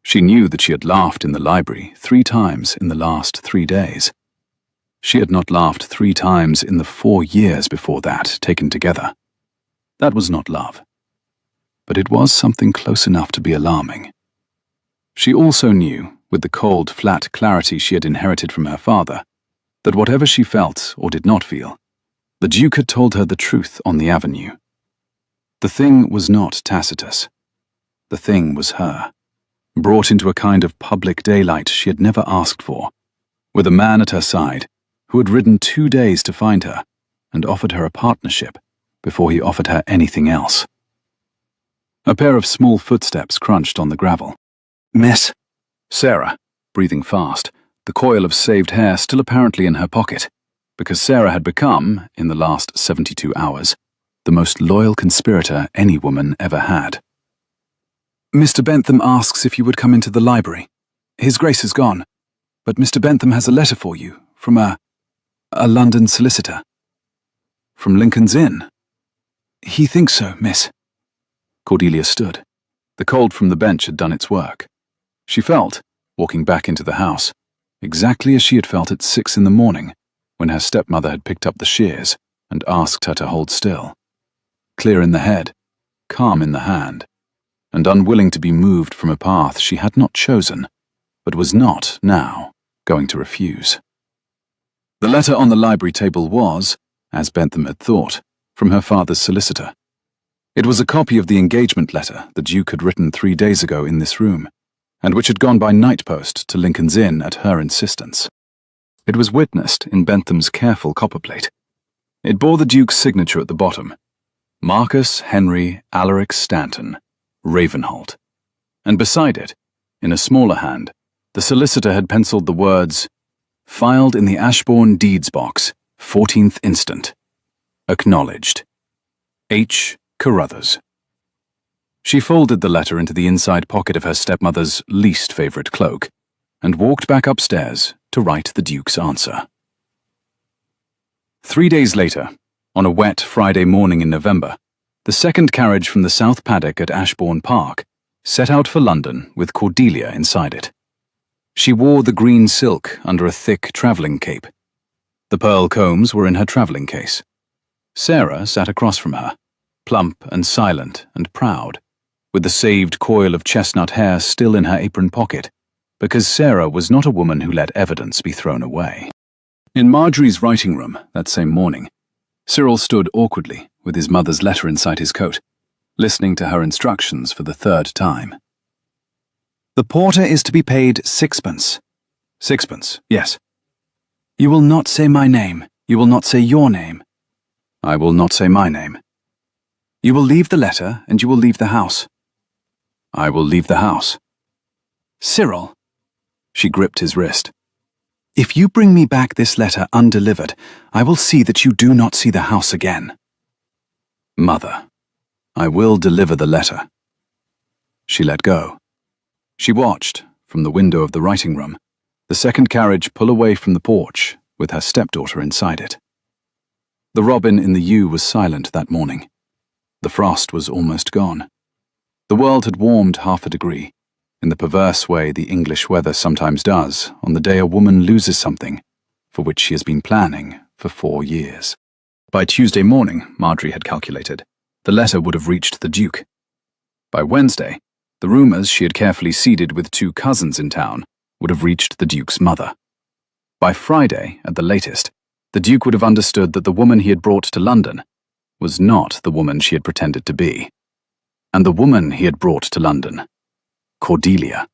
She knew that she had laughed in the library 3 times in the last 3 days. She had not laughed 3 times in the 4 years before that, taken together. That was not love. But it was something close enough to be alarming. She also knew, with the cold, flat clarity she had inherited from her father, that whatever she felt or did not feel, the Duke had told her the truth on the avenue. The thing was not Tacitus. The thing was her, brought into a kind of public daylight she had never asked for, with a man at her side who had ridden 2 days to find her and offered her a partnership before he offered her anything else. A pair of small footsteps crunched on the gravel. "Miss?" Sarah, breathing fast, the coil of saved hair still apparently in her pocket, because Sarah had become, in the last 72 hours, the most loyal conspirator any woman ever had. "Mr. Bentham asks if you would come into the library. His Grace is gone, but Mr. Bentham has a letter for you from a London solicitor." "From Lincoln's Inn?" "He thinks so, miss." Cordelia stood. The cold from the bench had done its work. She felt, walking back into the house, exactly as she had felt at 6 in the morning, when her stepmother had picked up the shears and asked her to hold still. Clear in the head, calm in the hand, and unwilling to be moved from a path she had not chosen, but was not, now, going to refuse. The letter on the library table was, as Bentham had thought, from her father's solicitor. It was a copy of the engagement letter the Duke had written 3 days ago in this room, and which had gone by night post to Lincoln's Inn at her insistence. It was witnessed in Bentham's careful copperplate. It bore the Duke's signature at the bottom, Marcus Henry Alaric Stanton, Ravenholt, and beside it, in a smaller hand, the solicitor had penciled the words, "Filed in the Ashbourne Deeds Box, 14th instant. Acknowledged. H. Carruthers." She folded the letter into the inside pocket of her stepmother's least favourite cloak and walked back upstairs to write the Duke's answer. 3 days later, on a wet Friday morning in November, the second carriage from the South Paddock at Ashbourne Park set out for London with Cordelia inside it. She wore the green silk under a thick travelling cape. The pearl combs were in her travelling case. Sarah sat across from her, plump and silent and proud, with the saved coil of chestnut hair still in her apron pocket, because Sarah was not a woman who let evidence be thrown away. In Marjorie's writing room that same morning, Cyril stood awkwardly with his mother's letter inside his coat, listening to her instructions for the 3rd time. "The porter is to be paid 6pence. 6pence, yes. You will not say my name. You will not say your name. I will not say my name. You will leave the letter and you will leave the house. I will leave the house. Cyril." She gripped his wrist. "If you bring me back this letter undelivered, I will see that you do not see the house again." "Mother, I will deliver the letter." She let go. She watched, from the window of the writing room, the second carriage pull away from the porch with her stepdaughter inside it. The robin in the yew was silent that morning. The frost was almost gone. The world had warmed 1/2 degree, in the perverse way the English weather sometimes does on the day a woman loses something for which she has been planning for 4 years. By Tuesday morning, Marjorie had calculated, the letter would have reached the Duke. By Wednesday, the rumours she had carefully seeded with 2 cousins in town would have reached the Duke's mother. By Friday, at the latest, the Duke would have understood that the woman he had brought to London was not the woman she had pretended to be. And the woman he had brought to London, Cordelia,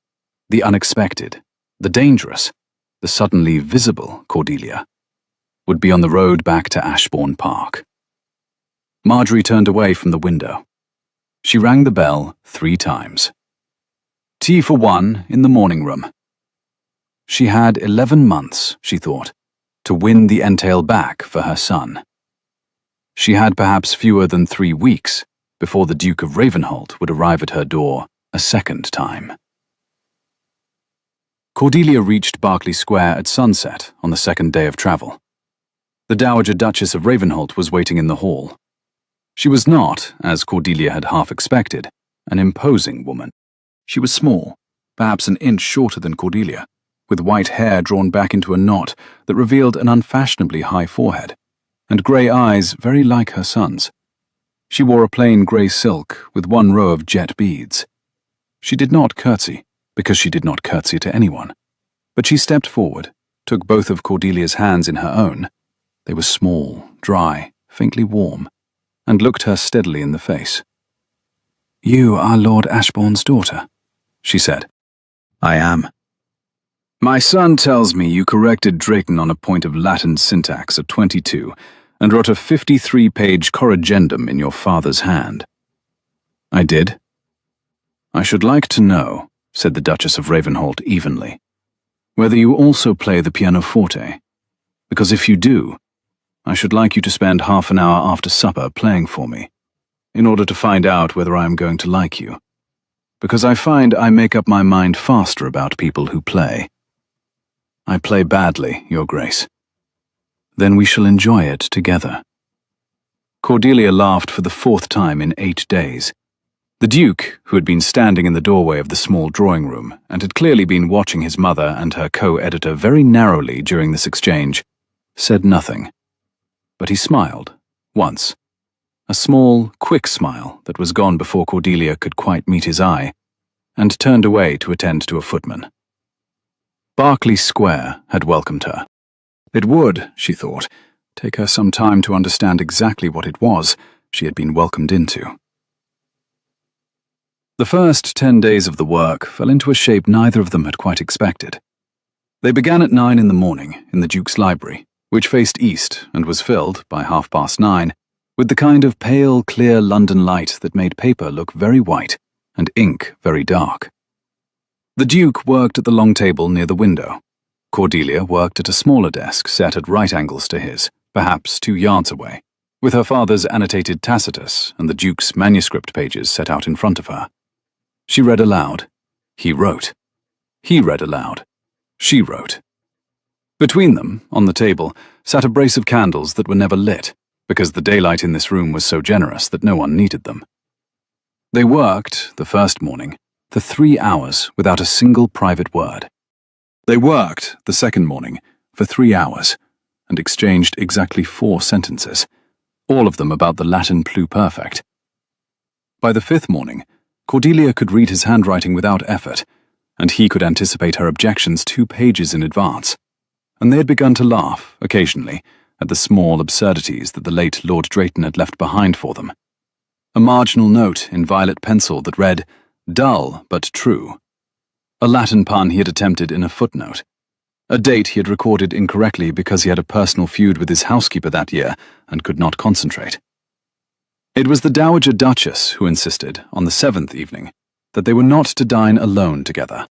the unexpected, the dangerous, the suddenly visible Cordelia, would be on the road back to Ashbourne Park. Marjorie turned away from the window. She rang the bell 3 times. Tea for 1 in the morning room. She had 11 months, she thought, to win the entail back for her son. She had perhaps fewer than 3 weeks before the Duke of Ravenholt would arrive at her door a second time. Cordelia reached Berkeley Square at sunset on the second day of travel. The Dowager Duchess of Ravenholt was waiting in the hall. She was not, as Cordelia had half expected, an imposing woman. She was small, perhaps an inch shorter than Cordelia, with white hair drawn back into a knot that revealed an unfashionably high forehead, and grey eyes very like her son's. She wore a plain grey silk with 1 row of jet beads. She did not curtsy, because she did not curtsy to anyone. But she stepped forward, took both of Cordelia's hands in her own. They were small, dry, faintly warm, and looked her steadily in the face. "You are Lord Ashbourne's daughter," she said. "I am." "My son tells me you corrected Drayton on a point of Latin syntax at 22 and wrote a 53-page corrigendum in your father's hand." "I did." "I should like to know," said the Duchess of Ravenholt evenly, "whether you also play the pianoforte, because if you do, I should like you to spend half an hour after supper playing for me, in order to find out whether I am going to like you, because I find I make up my mind faster about people who play." "I play badly, Your Grace." "Then we shall enjoy it together." Cordelia laughed for the 4th time in 8 days. The Duke, who had been standing in the doorway of the small drawing room and had clearly been watching his mother and her co-editor very narrowly during this exchange, said nothing. But he smiled, once. A small, quick smile that was gone before Cordelia could quite meet his eye, and turned away to attend to a footman. Berkeley Square had welcomed her. It would, she thought, take her some time to understand exactly what it was she had been welcomed into. The first 10 days of the work fell into a shape neither of them had quite expected. They began at 9 in the morning in the Duke's library, which faced east and was filled, by 9:30, with the kind of pale, clear London light that made paper look very white and ink very dark. The Duke worked at the long table near the window. Cordelia worked at a smaller desk set at right angles to his, perhaps 2 yards away, with her father's annotated Tacitus and the Duke's manuscript pages set out in front of her. She read aloud. He wrote. He read aloud. She wrote. Between them, on the table, sat a brace of candles that were never lit, because the daylight in this room was so generous that no one needed them. They worked, the first morning, for 3 hours without a single private word. They worked, the second morning, for 3 hours, and exchanged exactly 4 sentences, all of them about the Latin pluperfect. By the 5th morning, Cordelia could read his handwriting without effort, and he could anticipate her objections 2 pages in advance, and they had begun to laugh, occasionally, at the small absurdities that the late Lord Drayton had left behind for them. A marginal note in violet pencil that read, "Dull but true." A Latin pun he had attempted in a footnote. A date he had recorded incorrectly because he had a personal feud with his housekeeper that year and could not concentrate. It was the Dowager Duchess who insisted, on the 7th evening, that they were not to dine alone together.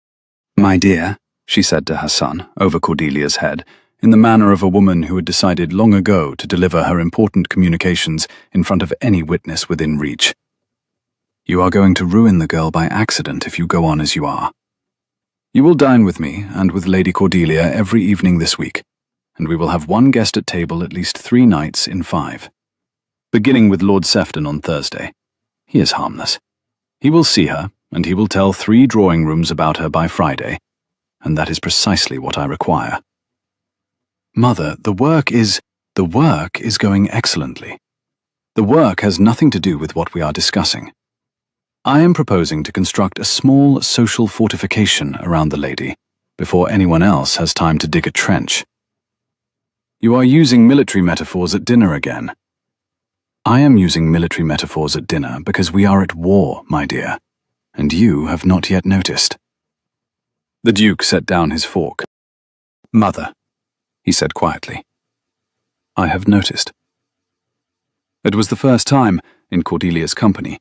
"My dear," she said to her son, over Cordelia's head, in the manner of a woman who had decided long ago to deliver her important communications in front of any witness within reach. "You are going to ruin the girl by accident if you go on as you are. You will dine with me and with Lady Cordelia every evening this week, and we will have one guest at table at least 3 nights in 5. Beginning with Lord Sefton on Thursday. He is harmless. He will see her, and he will tell 3 drawing rooms about her by Friday, and that is precisely what I require." "Mother, the work is going excellently. The work has nothing to do with what we are discussing. I am proposing to construct a small social fortification around the lady before anyone else has time to dig a trench." "You are using military metaphors at dinner again." "I am using military metaphors at dinner because we are at war, my dear, and you have not yet noticed." The Duke set down his fork. "Mother," he said quietly, "I have noticed." It was the first time, in Cordelia's company,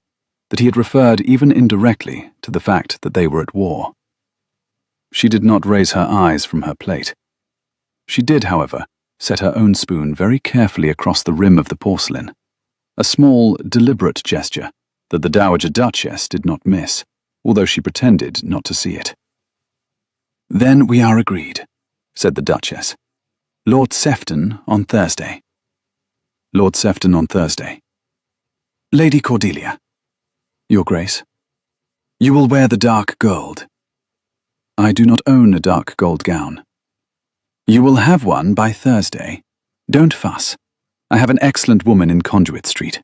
that he had referred even indirectly to the fact that they were at war. She did not raise her eyes from her plate. She did, however, set her own spoon very carefully across the rim of the porcelain, a small, deliberate gesture that the Dowager Duchess did not miss, although she pretended not to see it. "Then we are agreed," said the Duchess. "Lord Sefton on Thursday." "Lord Sefton on Thursday." "Lady Cordelia." "Your Grace." "You will wear the dark gold." "I do not own a dark gold gown." "You will have one by Thursday. Don't fuss. I have an excellent woman in Conduit Street."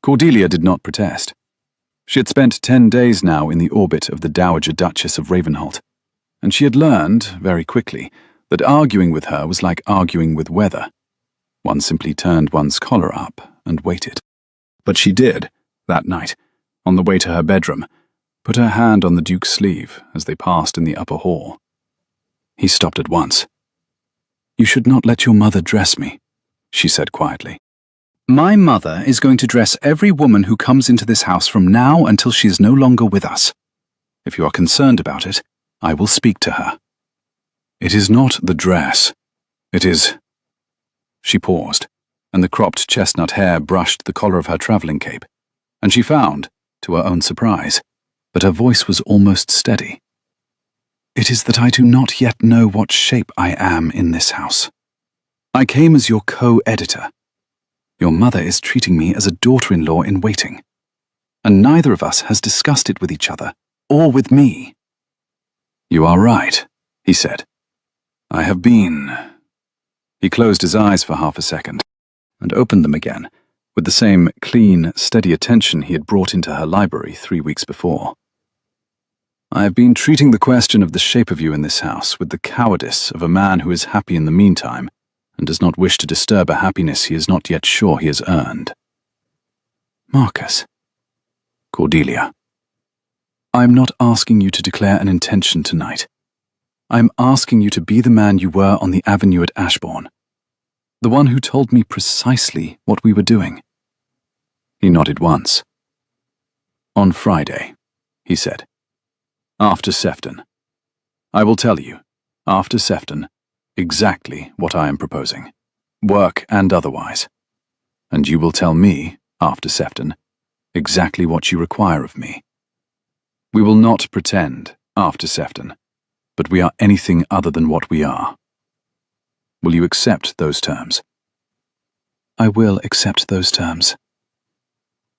Cordelia did not protest. She had spent 10 days now in the orbit of the Dowager Duchess of Ravenholt, and she had learned, very quickly, that arguing with her was like arguing with weather. One simply turned one's collar up and waited. But she did, that night, on the way to her bedroom, put her hand on the Duke's sleeve as they passed in the upper hall. He stopped at once. "You should not let your mother dress me," she said quietly. "My mother is going to dress every woman who comes into this house from now until she is no longer with us. If you are concerned about it, I will speak to her." "It is not the dress. It is—" She paused, and the cropped chestnut hair brushed the collar of her travelling cape, and she found, to her own surprise, but her voice was almost steady. "It is that I do not yet know what shape I am in this house. I came as your co-editor. Your mother is treating me as a daughter-in-law in waiting, and neither of us has discussed it with each other, or with me." "You are right," he said. "I have been—" He closed his eyes for half a second, and opened them again, with the same clean, steady attention he had brought into her library 3 weeks before. "I have been treating the question of the shape of you in this house with the cowardice of a man who is happy in the meantime, and does not wish to disturb a happiness he is not yet sure he has earned." "Marcus." "Cordelia. I am not asking you to declare an intention tonight. I am asking you to be the man you were on the avenue at Ashbourne, the one who told me precisely what we were doing." He nodded once. "On Friday," he said. "After Sefton. I will tell you, after Sefton, exactly what I am proposing, work and otherwise. And you will tell me, after Sefton, exactly what you require of me. We will not pretend, after Sefton, but we are anything other than what we are. Will you accept those terms?" "I will accept those terms."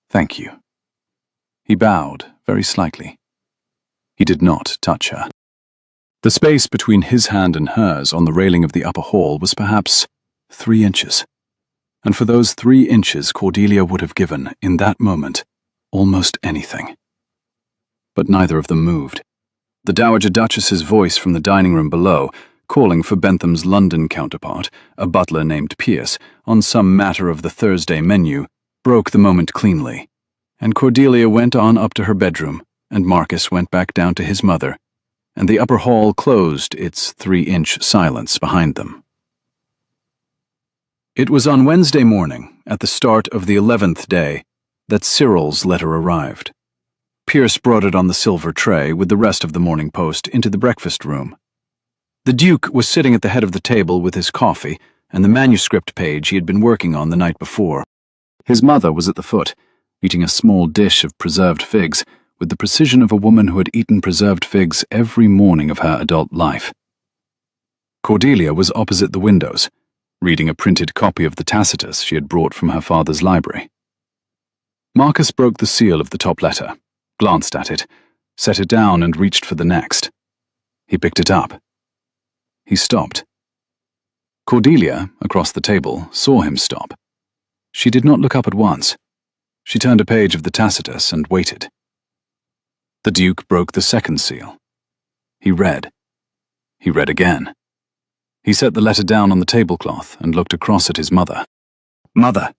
"Thank you." He bowed, very slightly. He did not touch her. The space between his hand and hers on the railing of the upper hall was perhaps 3 inches, and for those 3 inches Cordelia would have given, in that moment, almost anything. But neither of them moved. The Dowager Duchess's voice from the dining room below, calling for Bentham's London counterpart, a butler named Pierce, on some matter of the Thursday menu, broke the moment cleanly, and Cordelia went on up to her bedroom, and Marcus went back down to his mother, and the upper hall closed its 3-inch silence behind them. It was on Wednesday morning, at the start of the 11th day, that Cyril's letter arrived. Pierce brought it on the silver tray with the rest of the Morning Post into the breakfast room. The Duke was sitting at the head of the table with his coffee and the manuscript page he had been working on the night before. His mother was at the foot, eating a small dish of preserved figs, with the precision of a woman who had eaten preserved figs every morning of her adult life. Cordelia was opposite the windows, reading a printed copy of the Tacitus she had brought from her father's library. Marcus broke the seal of the top letter, glanced at it, set it down and reached for the next. He picked it up. He stopped. Cordelia, across the table, saw him stop. She did not look up at once. She turned a page of the Tacitus and waited. The Duke broke the second seal. He read. He read again. He set the letter down on the tablecloth and looked across at his mother. "Mother,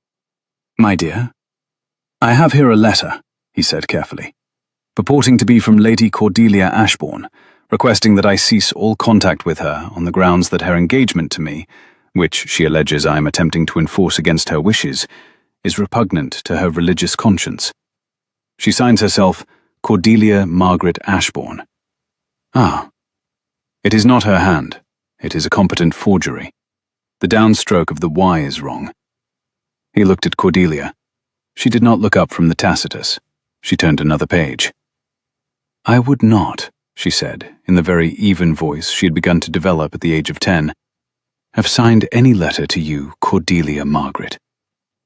my dear, I have here a letter," he said carefully, "purporting to be from Lady Cordelia Ashbourne, requesting that I cease all contact with her on the grounds that her engagement to me, which she alleges I am attempting to enforce against her wishes, is repugnant to her religious conscience. She signs herself Cordelia Margaret Ashbourne. Ah. It is not her hand. It is a competent forgery. The downstroke of the Y is wrong." He looked at Cordelia. She did not look up from the Tacitus. She turned another page. "I would not," she said, in the very even voice she had begun to develop at the age of 10, "have signed any letter to you, Cordelia Margaret.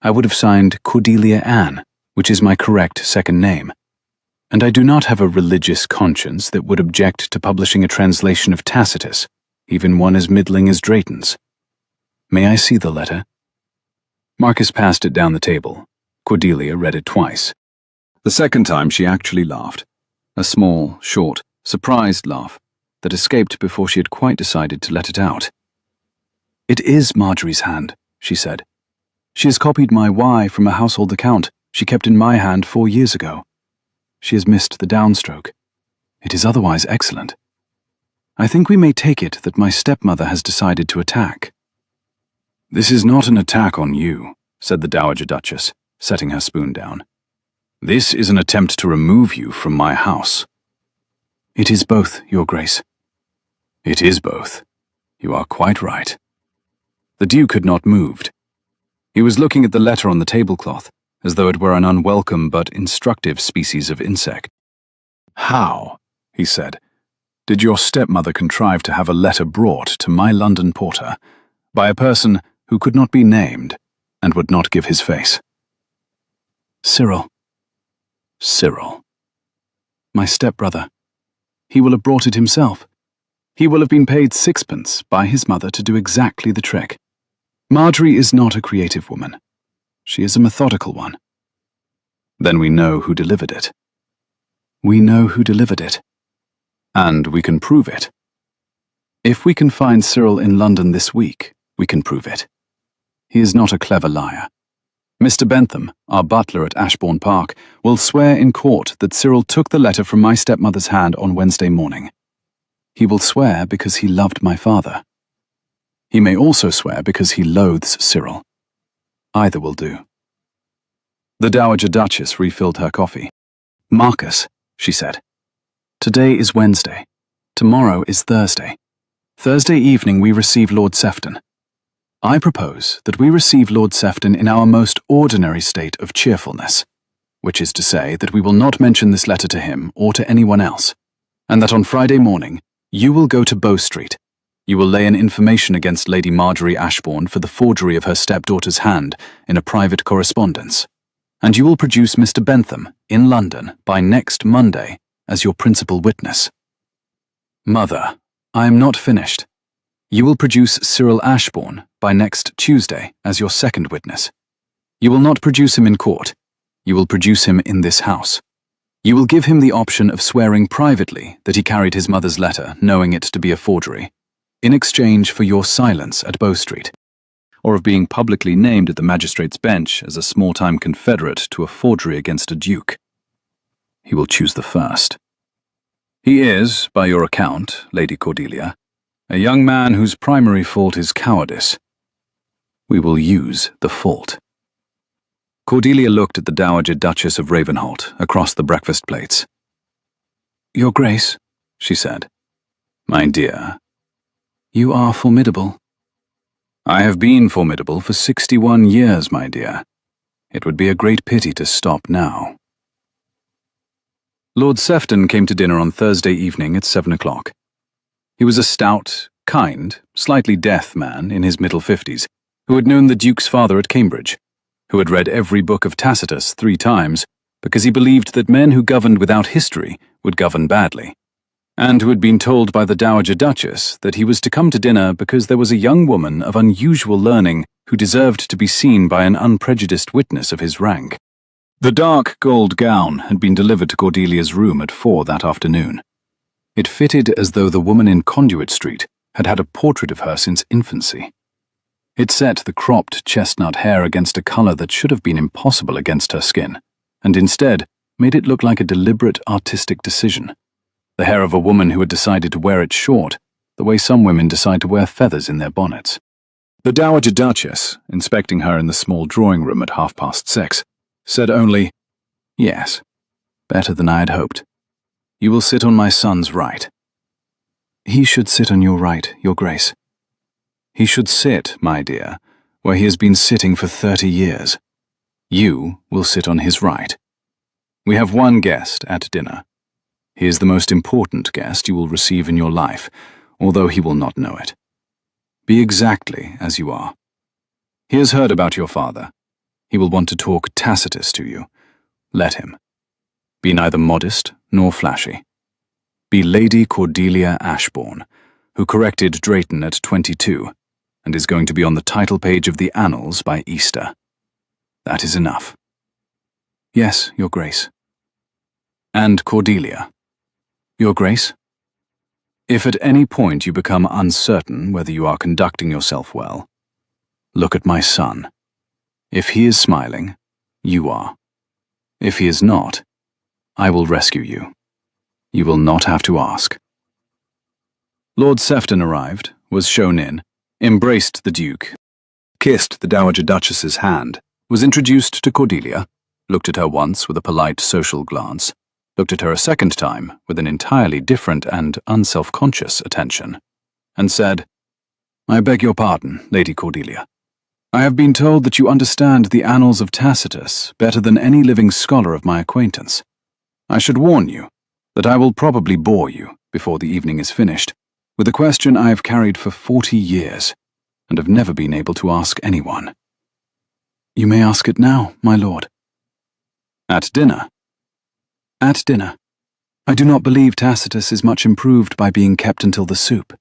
I would have signed Cordelia Anne, which is my correct second name. And I do not have a religious conscience that would object to publishing a translation of Tacitus, even one as middling as Drayton's. May I see the letter?" Marcus passed it down the table. Cordelia read it twice. The second time she actually laughed. A small, short, surprised laugh that escaped before she had quite decided to let it out. "It is Marjorie's hand," she said. "She has copied my Y from a household account she kept in my hand 4 years ago. She has missed the downstroke. It is otherwise excellent. I think we may take it that my stepmother has decided to attack." "This is not an attack on you," said the Dowager Duchess, setting her spoon down. "This is an attempt to remove you from my house." "It is both, Your Grace." "It is both. You are quite right." The Duke had not moved. He was looking at the letter on the tablecloth, as though it were an unwelcome but instructive species of insect. "How," he said, "did your stepmother contrive to have a letter brought to my London porter by a person who could not be named and would not give his face?" "Cyril." "Cyril." "My stepbrother. He will have brought it himself. He will have been paid 6pence by his mother to do exactly the trick. Marjorie is not a creative woman. She is a methodical one." "Then we know who delivered it." "We know who delivered it." "And we can prove it." "If we can find Cyril in London this week, we can prove it. He is not a clever liar. Mr. Bentham, our butler at Ashbourne Park, will swear in court that Cyril took the letter from my stepmother's hand on Wednesday morning. He will swear because he loved my father. He may also swear because he loathes Cyril. Either will do." The Dowager Duchess refilled her coffee. "Marcus," she said, "today is Wednesday. Tomorrow is Thursday. Thursday evening we receive Lord Sefton. I propose that we receive Lord Sefton in our most ordinary state of cheerfulness, which is to say that we will not mention this letter to him or to anyone else, and that on Friday morning you will go to Bow Street. You will lay an information against Lady Marjorie Ashbourne for the forgery of her stepdaughter's hand in a private correspondence, and you will produce Mr. Bentham in London by next Monday as your principal witness. Mother, I am not finished. You will produce Cyril Ashbourne by next Tuesday as your second witness. You will not produce him in court. You will produce him in this house. You will give him the option of swearing privately that he carried his mother's letter, knowing it to be a forgery, in exchange for your silence at Bow Street, or of being publicly named at the magistrate's bench as a small-time confederate to a forgery against a duke. He will choose the first. He is, by your account, Lady Cordelia, a young man whose primary fault is cowardice. We will use the fault." Cordelia looked at the Dowager Duchess of Ravenholt across the breakfast plates. "Your Grace," she said. "My dear." "You are formidable." "I have been formidable for 61 years, my dear. It would be a great pity to stop now." Lord Sefton came to dinner on Thursday evening at 7 o'clock. He was a stout, kind, slightly deaf man in his middle 50s, who had known the Duke's father at Cambridge, who had read every book of Tacitus 3 times because he believed that men who governed without history would govern badly, and who had been told by the Dowager Duchess that he was to come to dinner because there was a young woman of unusual learning who deserved to be seen by an unprejudiced witness of his rank. The dark gold gown had been delivered to Cordelia's room at 4 that afternoon. It fitted as though the woman in Conduit Street had had a portrait of her since infancy. It set the cropped chestnut hair against a colour that should have been impossible against her skin, and instead made it look like a deliberate artistic decision. The hair of a woman who had decided to wear it short, the way some women decide to wear feathers in their bonnets. The Dowager Duchess, inspecting her in the small drawing room at 6:30, said only, "Yes, better than I had hoped. You will sit on my son's right." "He should sit on your right, Your Grace." "He should sit, my dear, where he has been sitting for 30 years. You will sit on his right. We have one guest at dinner. He is the most important guest you will receive in your life, although he will not know it. Be exactly as you are. He has heard about your father. He will want to talk Tacitus to you. Let him. Be neither modest nor flashy. Be Lady Cordelia Ashbourne, who corrected Drayton at 22, and is going to be on the title page of the Annals by Easter. That is enough." "Yes, Your Grace." And Cordelia. Your Grace? If at any point you become uncertain whether you are conducting yourself well, look at my son. If he is smiling, you are. If he is not, I will rescue you. You will not have to ask. Lord Sefton arrived, was shown in, embraced the Duke, kissed the Dowager Duchess's hand, was introduced to Cordelia, looked at her once with a polite social glance, looked at her a second time with an entirely different and unself-conscious attention, and said, I beg your pardon, Lady Cordelia. I have been told that you understand the annals of Tacitus better than any living scholar of my acquaintance. I should warn you that I will probably bore you, before the evening is finished, with a question I have carried for 40 years, and have never been able to ask anyone. You may ask it now, my lord. At dinner? At dinner. I do not believe Tacitus is much improved by being kept until the soup.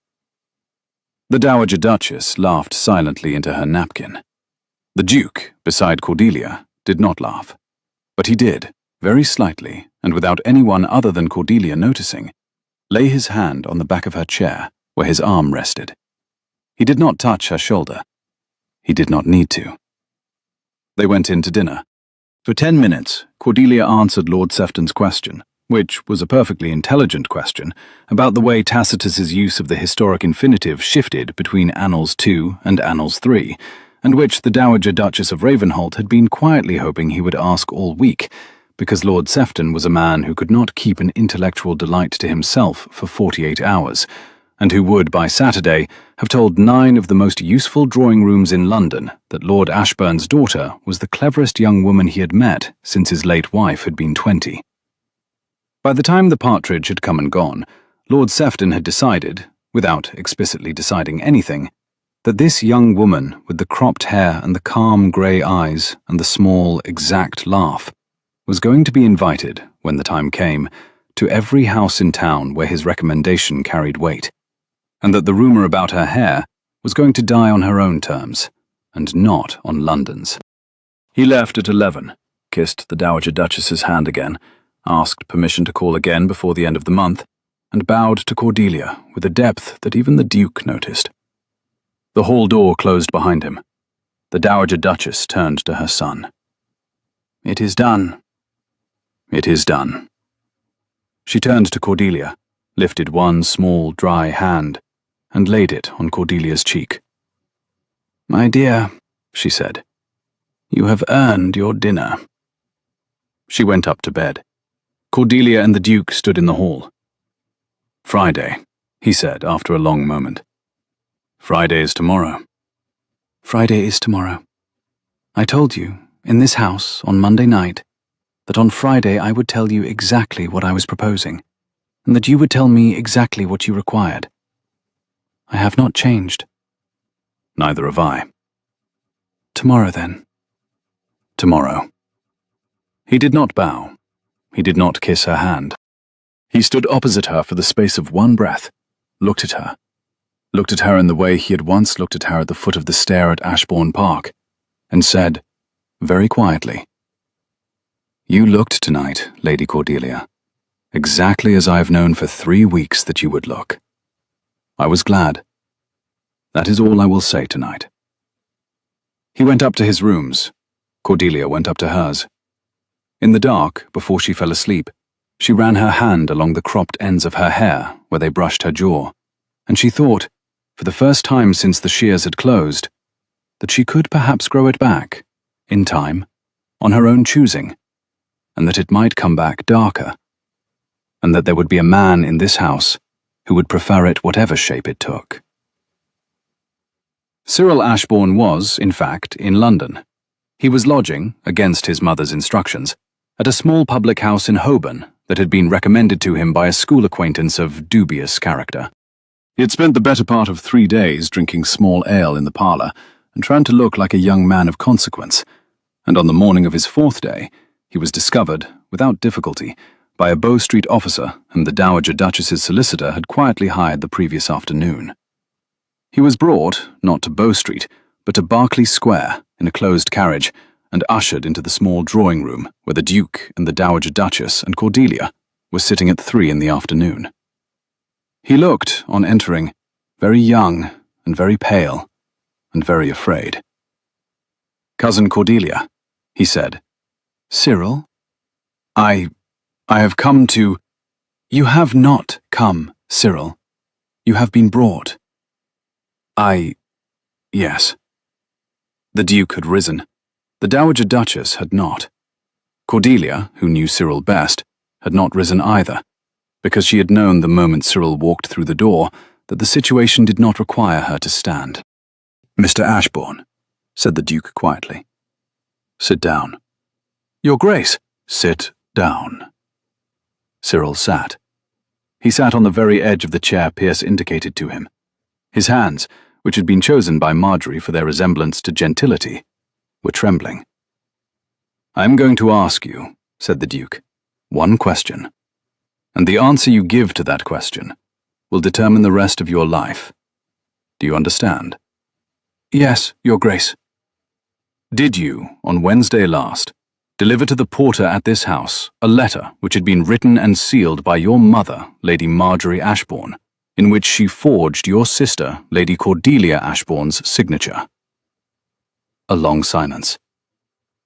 The Dowager Duchess laughed silently into her napkin. The Duke, beside Cordelia, did not laugh. But he did, very slightly, and without anyone other than Cordelia noticing, lay his hand on the back of her chair, where his arm rested. He did not touch her shoulder. He did not need to. They went in to dinner. For 10 minutes, Cordelia answered Lord Sefton's question, which was a perfectly intelligent question, about the way Tacitus's use of the historic infinitive shifted between Annals 2 and Annals 3, and which the Dowager Duchess of Ravenholt had been quietly hoping he would ask all week, because Lord Sefton was a man who could not keep an intellectual delight to himself for 48 hours, and who would, by Saturday, have told 9 of the most useful drawing rooms in London that Lord Ashburn's daughter was the cleverest young woman he had met since his late wife had been 20. By the time the partridge had come and gone, Lord Sefton had decided, without explicitly deciding anything, that this young woman with the cropped hair and the calm grey eyes and the small, exact laugh was going to be invited, when the time came, to every house in town where his recommendation carried weight, and that the rumour about her hair was going to die on her own terms, and not on London's. He left at 11, kissed the Dowager Duchess's hand again, asked permission to call again before the end of the month, and bowed to Cordelia with a depth that even the Duke noticed. The hall door closed behind him. The Dowager Duchess turned to her son. It is done. It is done. She turned to Cordelia, lifted one small, dry hand, and laid it on Cordelia's cheek. My dear, she said, you have earned your dinner. She went up to bed. Cordelia and the Duke stood in the hall. Friday, he said after a long moment. Friday is tomorrow. Friday is tomorrow. I told you, in this house, on Monday night, that on Friday I would tell you exactly what I was proposing, and that you would tell me exactly what you required. I have not changed. Neither have I. Tomorrow, then. Tomorrow. He did not bow. He did not kiss her hand. He stood opposite her for the space of one breath, looked at her in the way he had once looked at her at the foot of the stair at Ashbourne Park, and said, very quietly, You looked tonight, Lady Cordelia, exactly as I have known for 3 weeks that you would look. I was glad. That is all I will say tonight. He went up to his rooms. Cordelia went up to hers. In the dark, before she fell asleep, she ran her hand along the cropped ends of her hair where they brushed her jaw, and she thought, for the first time since the shears had closed, that she could perhaps grow it back, in time, on her own choosing, and that it might come back darker, and that there would be a man in this house who would prefer it whatever shape it took. Cyril Ashbourne was, in fact, in London. He was lodging, against his mother's instructions, at a small public house in Holborn that had been recommended to him by a school acquaintance of dubious character. He had spent the better part of 3 days drinking small ale in the parlour and trying to look like a young man of consequence, and on the morning of his 4th day, he was discovered, without difficulty, by a Bow Street officer whom the Dowager Duchess's solicitor had quietly hired the previous afternoon. He was brought, not to Bow Street, but to Berkeley Square, in a closed carriage, and ushered into the small drawing room where the Duke and the Dowager Duchess and Cordelia were sitting at 3 in the afternoon. He looked, on entering, very young and very pale and very afraid. "Cousin Cordelia," he said. "Cyril? I have come to—" "You have not come, Cyril. You have been brought." Yes." The Duke had risen. The Dowager Duchess had not. Cordelia, who knew Cyril best, had not risen either, because she had known the moment Cyril walked through the door that the situation did not require her to stand. "Mr. Ashbourne," said the Duke quietly. "Sit down." "Your Grace." "Sit down." Cyril sat. He sat on the very edge of the chair Pierce indicated to him. His hands, which had been chosen by Marjorie for their resemblance to gentility, were trembling. "I am going to ask you," said the Duke, "one question, and the answer you give to that question will determine the rest of your life. Do you understand?" "Yes, Your Grace." "Did you, on Wednesday last, deliver to the porter at this house a letter which had been written and sealed by your mother, Lady Marjorie Ashbourne, in which she forged your sister, Lady Cordelia Ashbourne's signature?" A long silence.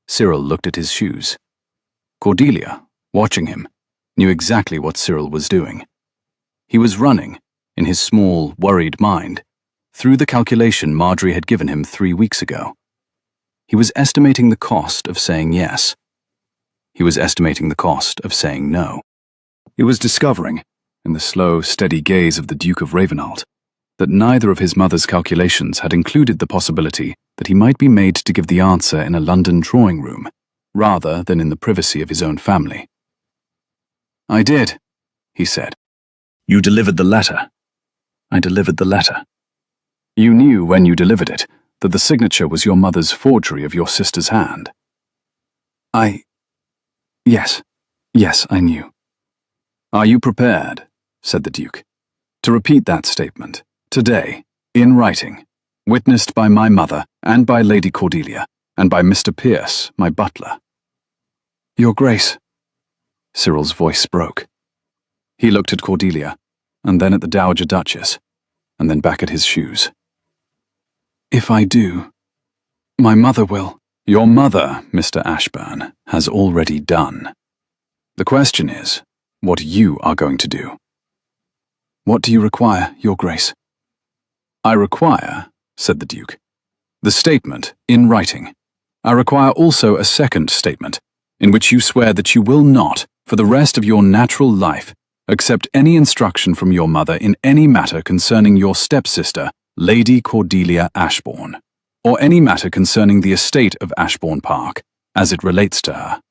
Cyril looked at his shoes. Cordelia, watching him, knew exactly what Cyril was doing. He was running, in his small, worried mind, through the calculation Marjorie had given him 3 weeks ago. He was estimating the cost of saying yes. He was estimating the cost of saying no. He was discovering, in the slow, steady gaze of the Duke of Ravenholt, that neither of his mother's calculations had included the possibility that he might be made to give the answer in a London drawing room, rather than in the privacy of his own family. "I did," he said. "You delivered the letter." "I delivered the letter." "You knew when you delivered it that the signature was your mother's forgery of your sister's hand." Yes, I knew." "Are you prepared," said the Duke, "to repeat that statement, today, in writing, witnessed by my mother and by Lady Cordelia, and by Mr. Pierce, my butler?" "Your Grace." Cyril's voice broke. He looked at Cordelia, and then at the Dowager Duchess, and then back at his shoes. "If I do, my mother will—" "Your mother, Mr. Ashburn, has already done. The question is, what you are going to do." "What do you require, Your Grace?" "I require," said the Duke, "the statement in writing. I require also a second statement, in which you swear that you will not, for the rest of your natural life, accept any instruction from your mother in any matter concerning your stepsister, Lady Cordelia Ashbourne, or any matter concerning the estate of Ashbourne Park, as it relates to her.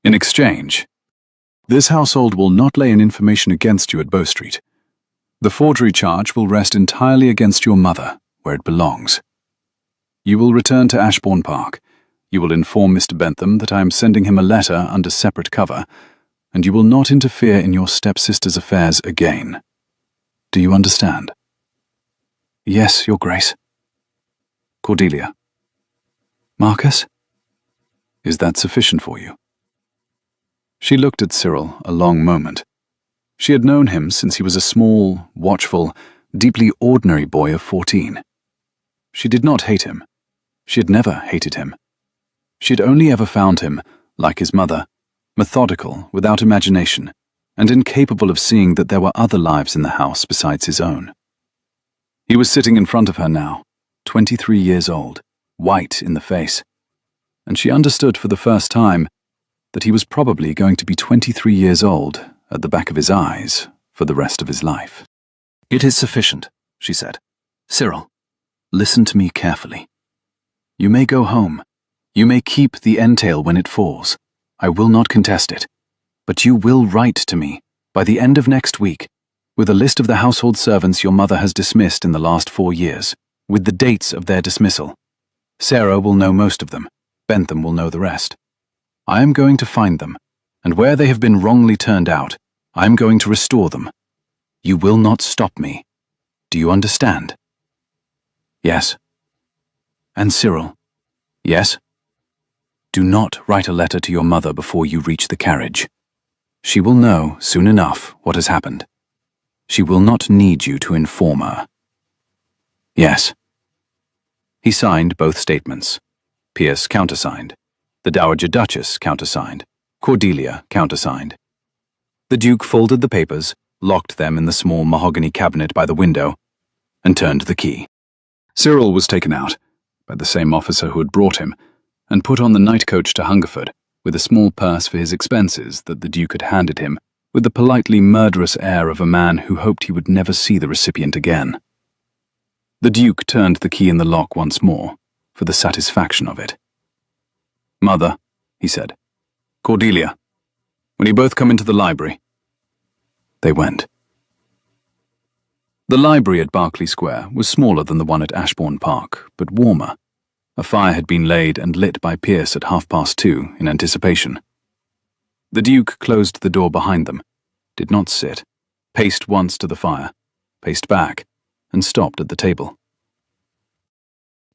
In exchange, this household will not lay an information against you at Bow Street. The forgery charge will rest entirely against your mother, where it belongs. You will return to Ashbourne Park. You will inform Mr. Bentham that I am sending him a letter under separate cover, and you will not interfere in your stepsister's affairs again. Do you understand?" "Yes, Your Grace." "Cordelia." "Marcus?" "Is that sufficient for you?" She looked at Cyril a long moment. She had known him since he was a small, watchful, deeply ordinary boy of 14. She did not hate him. She had never hated him. She had only ever found him, like his mother, methodical, without imagination, and incapable of seeing that there were other lives in the house besides his own. He was sitting in front of her now, 23 years old, white in the face, and she understood for the first time that he was probably going to be 23 years old at the back of his eyes for the rest of his life. "It is sufficient," she said. "Cyril, listen to me carefully. You may go home. You may keep the entail when it falls. I will not contest it. But you will write to me, by the end of next week, with a list of the household servants your mother has dismissed in the last 4 years, with the dates of their dismissal. Sarah will know most of them. Bentham will know the rest. I am going to find them, and where they have been wrongly turned out, I am going to restore them. You will not stop me. Do you understand?" "Yes." "And Cyril?" "Yes." Do not write a letter to your mother before you reach the carriage. She will know soon enough what has happened. She will not need you to inform her. Yes. He signed both statements. Pierce countersigned. The Dowager Duchess countersigned. Cordelia countersigned. The Duke folded the papers, locked them in the small mahogany cabinet by the window, and turned the key. Cyril was taken out, by the same officer who had brought him, and put on the night coach to Hungerford, with a small purse for his expenses that the Duke had handed him, with the politely murderous air of a man who hoped he would never see the recipient again. The Duke turned the key in the lock once more, for the satisfaction of it. "Mother," he said. "Cordelia, will you both come into the library?" They went. The library at Berkeley Square was smaller than the one at Ashbourne Park, but warmer. A fire had been laid and lit by Pierce at 2:30 in anticipation. The Duke closed the door behind them, did not sit, paced once to the fire, paced back, and stopped at the table.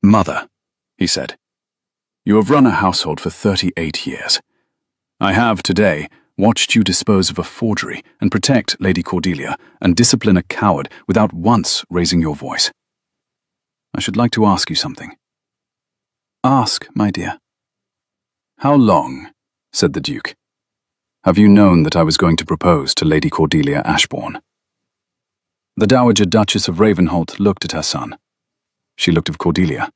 "Mother," he said, "you have run a household for 38 years. I have, today, watched you dispose of a forgery and protect Lady Cordelia and discipline a coward without once raising your voice. I should like to ask you something." "Ask, my dear." "How long," said the Duke, "have you known that I was going to propose to Lady Cordelia Ashbourne?" The Dowager Duchess of Ravenholt looked at her son. She looked at Cordelia.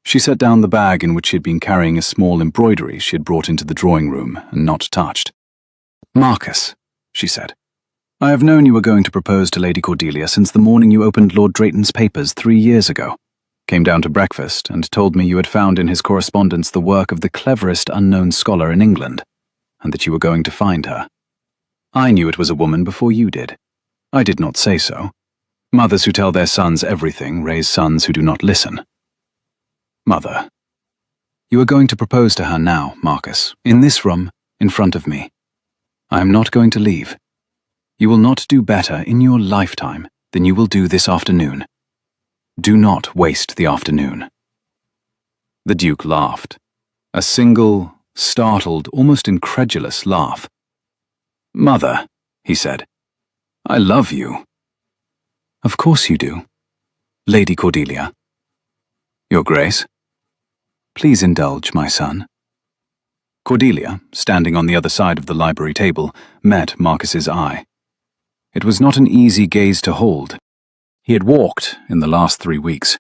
She set down the bag in which she had been carrying a small embroidery she had brought into the drawing room and not touched. "Marcus," she said, "I have known you were going to propose to Lady Cordelia since the morning you opened Lord Drayton's papers 3 years ago, came down to breakfast and told me you had found in his correspondence the work of the cleverest unknown scholar in England, and that you were going to find her. I knew it was a woman before you did. I did not say so. Mothers who tell their sons everything raise sons who do not listen. Mother, you are going to propose to her now, Marcus, in this room, in front of me. I am not going to leave. You will not do better in your lifetime than you will do this afternoon. Do not waste the afternoon." The Duke laughed. A single, startled, almost incredulous laugh. "Mother," he said, "I love you." "Of course you do. Lady Cordelia." "Your Grace." "Please indulge, my son." Cordelia, standing on the other side of the library table, met Marcus's eye. It was not an easy gaze to hold. He had walked, in the last 3 weeks,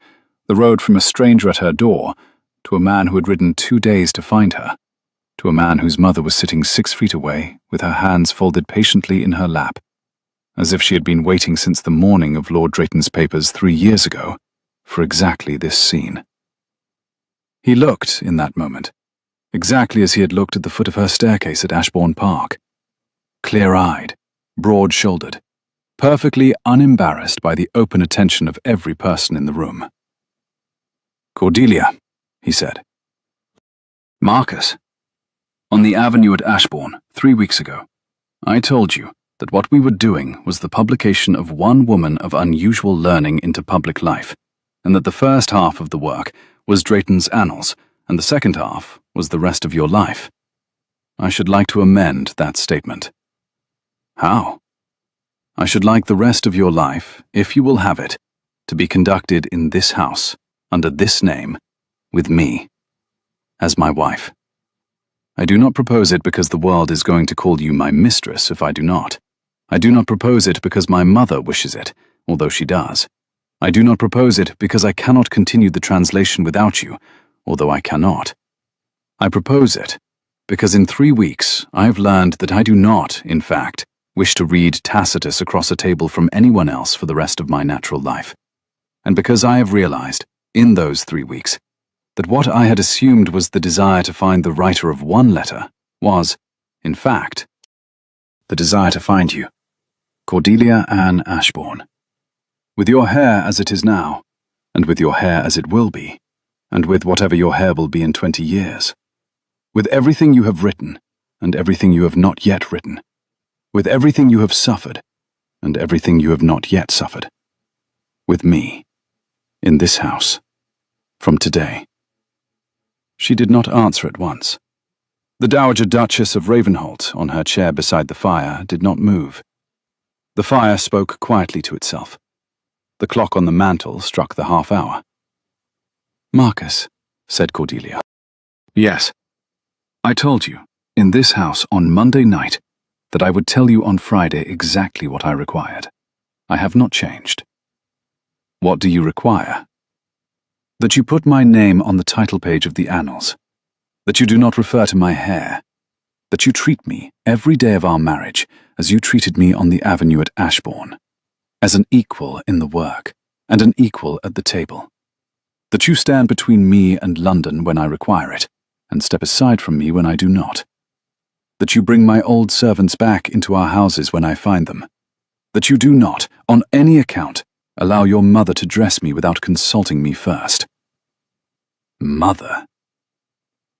the road from a stranger at her door to a man who had ridden 2 days to find her, to a man whose mother was sitting 6 feet away with her hands folded patiently in her lap, as if she had been waiting since the morning of Lord Drayton's papers 3 years ago for exactly this scene. He looked, in that moment, exactly as he had looked at the foot of her staircase at Ashbourne Park, clear-eyed, broad-shouldered, perfectly unembarrassed by the open attention of every person in the room. "Cordelia," he said. "Marcus, on the avenue at Ashbourne, 3 weeks ago, I told you that what we were doing was the publication of one woman of unusual learning into public life, and that the first half of the work was Drayton's Annals, and the second half was the rest of your life. I should like to amend that statement." "How?" "I should like the rest of your life, if you will have it, to be conducted in this house, under this name, with me, as my wife. I do not propose it because the world is going to call you my mistress if I do not. I do not propose it because my mother wishes it, although she does. I do not propose it because I cannot continue the translation without you, although I cannot. I propose it because in 3 weeks I have learned that I do not, in fact, wish to read Tacitus across a table from anyone else for the rest of my natural life, and because I have realized, in those 3 weeks, that what I had assumed was the desire to find the writer of one letter was, in fact, the desire to find you, Cordelia Ann Ashbourne. With your hair as it is now, and with your hair as it will be, and with whatever your hair will be in 20 years. With everything you have written, and everything you have not yet written. With everything you have suffered, and everything you have not yet suffered. With me, in this house, from today. She did not answer at once. The Dowager Duchess of Ravenholt, on her chair beside the fire, did not move. The fire spoke quietly to itself. The clock on the mantel struck the half-hour. "Marcus," said Cordelia. "Yes. I told you, in this house on Monday night, that I would tell you on Friday exactly what I required. I have not changed." "What do you require?" "That you put my name on the title page of the annals. That you do not refer to my hair. That you treat me, every day of our marriage, as you treated me on the avenue at Ashbourne, as an equal in the work, and an equal at the table. That you stand between me and London when I require it, and step aside from me when I do not. That you bring my old servants back into our houses when I find them. That you do not, on any account, allow your mother to dress me without consulting me first." "Mother?"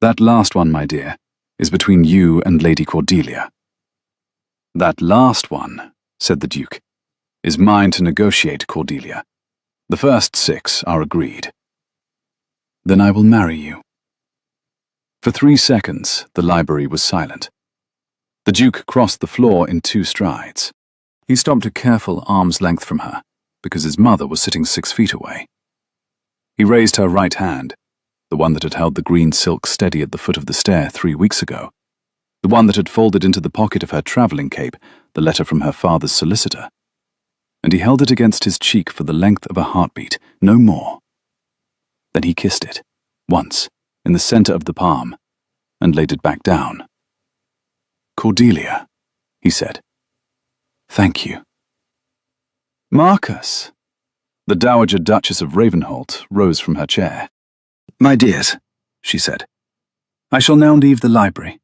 "That last one, my dear, is between you and Lady Cordelia." "That last one," said the Duke, "is mine to negotiate, Cordelia. The first 6 are agreed." "Then I will marry you." For 3 seconds, the library was silent. The Duke crossed the floor in 2 strides. He stopped a careful arm's length from her, because his mother was sitting 6 feet away. He raised her right hand, the one that had held the green silk steady at the foot of the stair 3 weeks ago, the one that had folded into the pocket of her travelling cape the letter from her father's solicitor, and he held it against his cheek for the length of a heartbeat, no more. Then he kissed it, once, in the centre of the palm, and laid it back down. "Cordelia," he said. "Thank you." "Marcus." The Dowager Duchess of Ravenholt rose from her chair. "My dears," she said, "I shall now leave the library.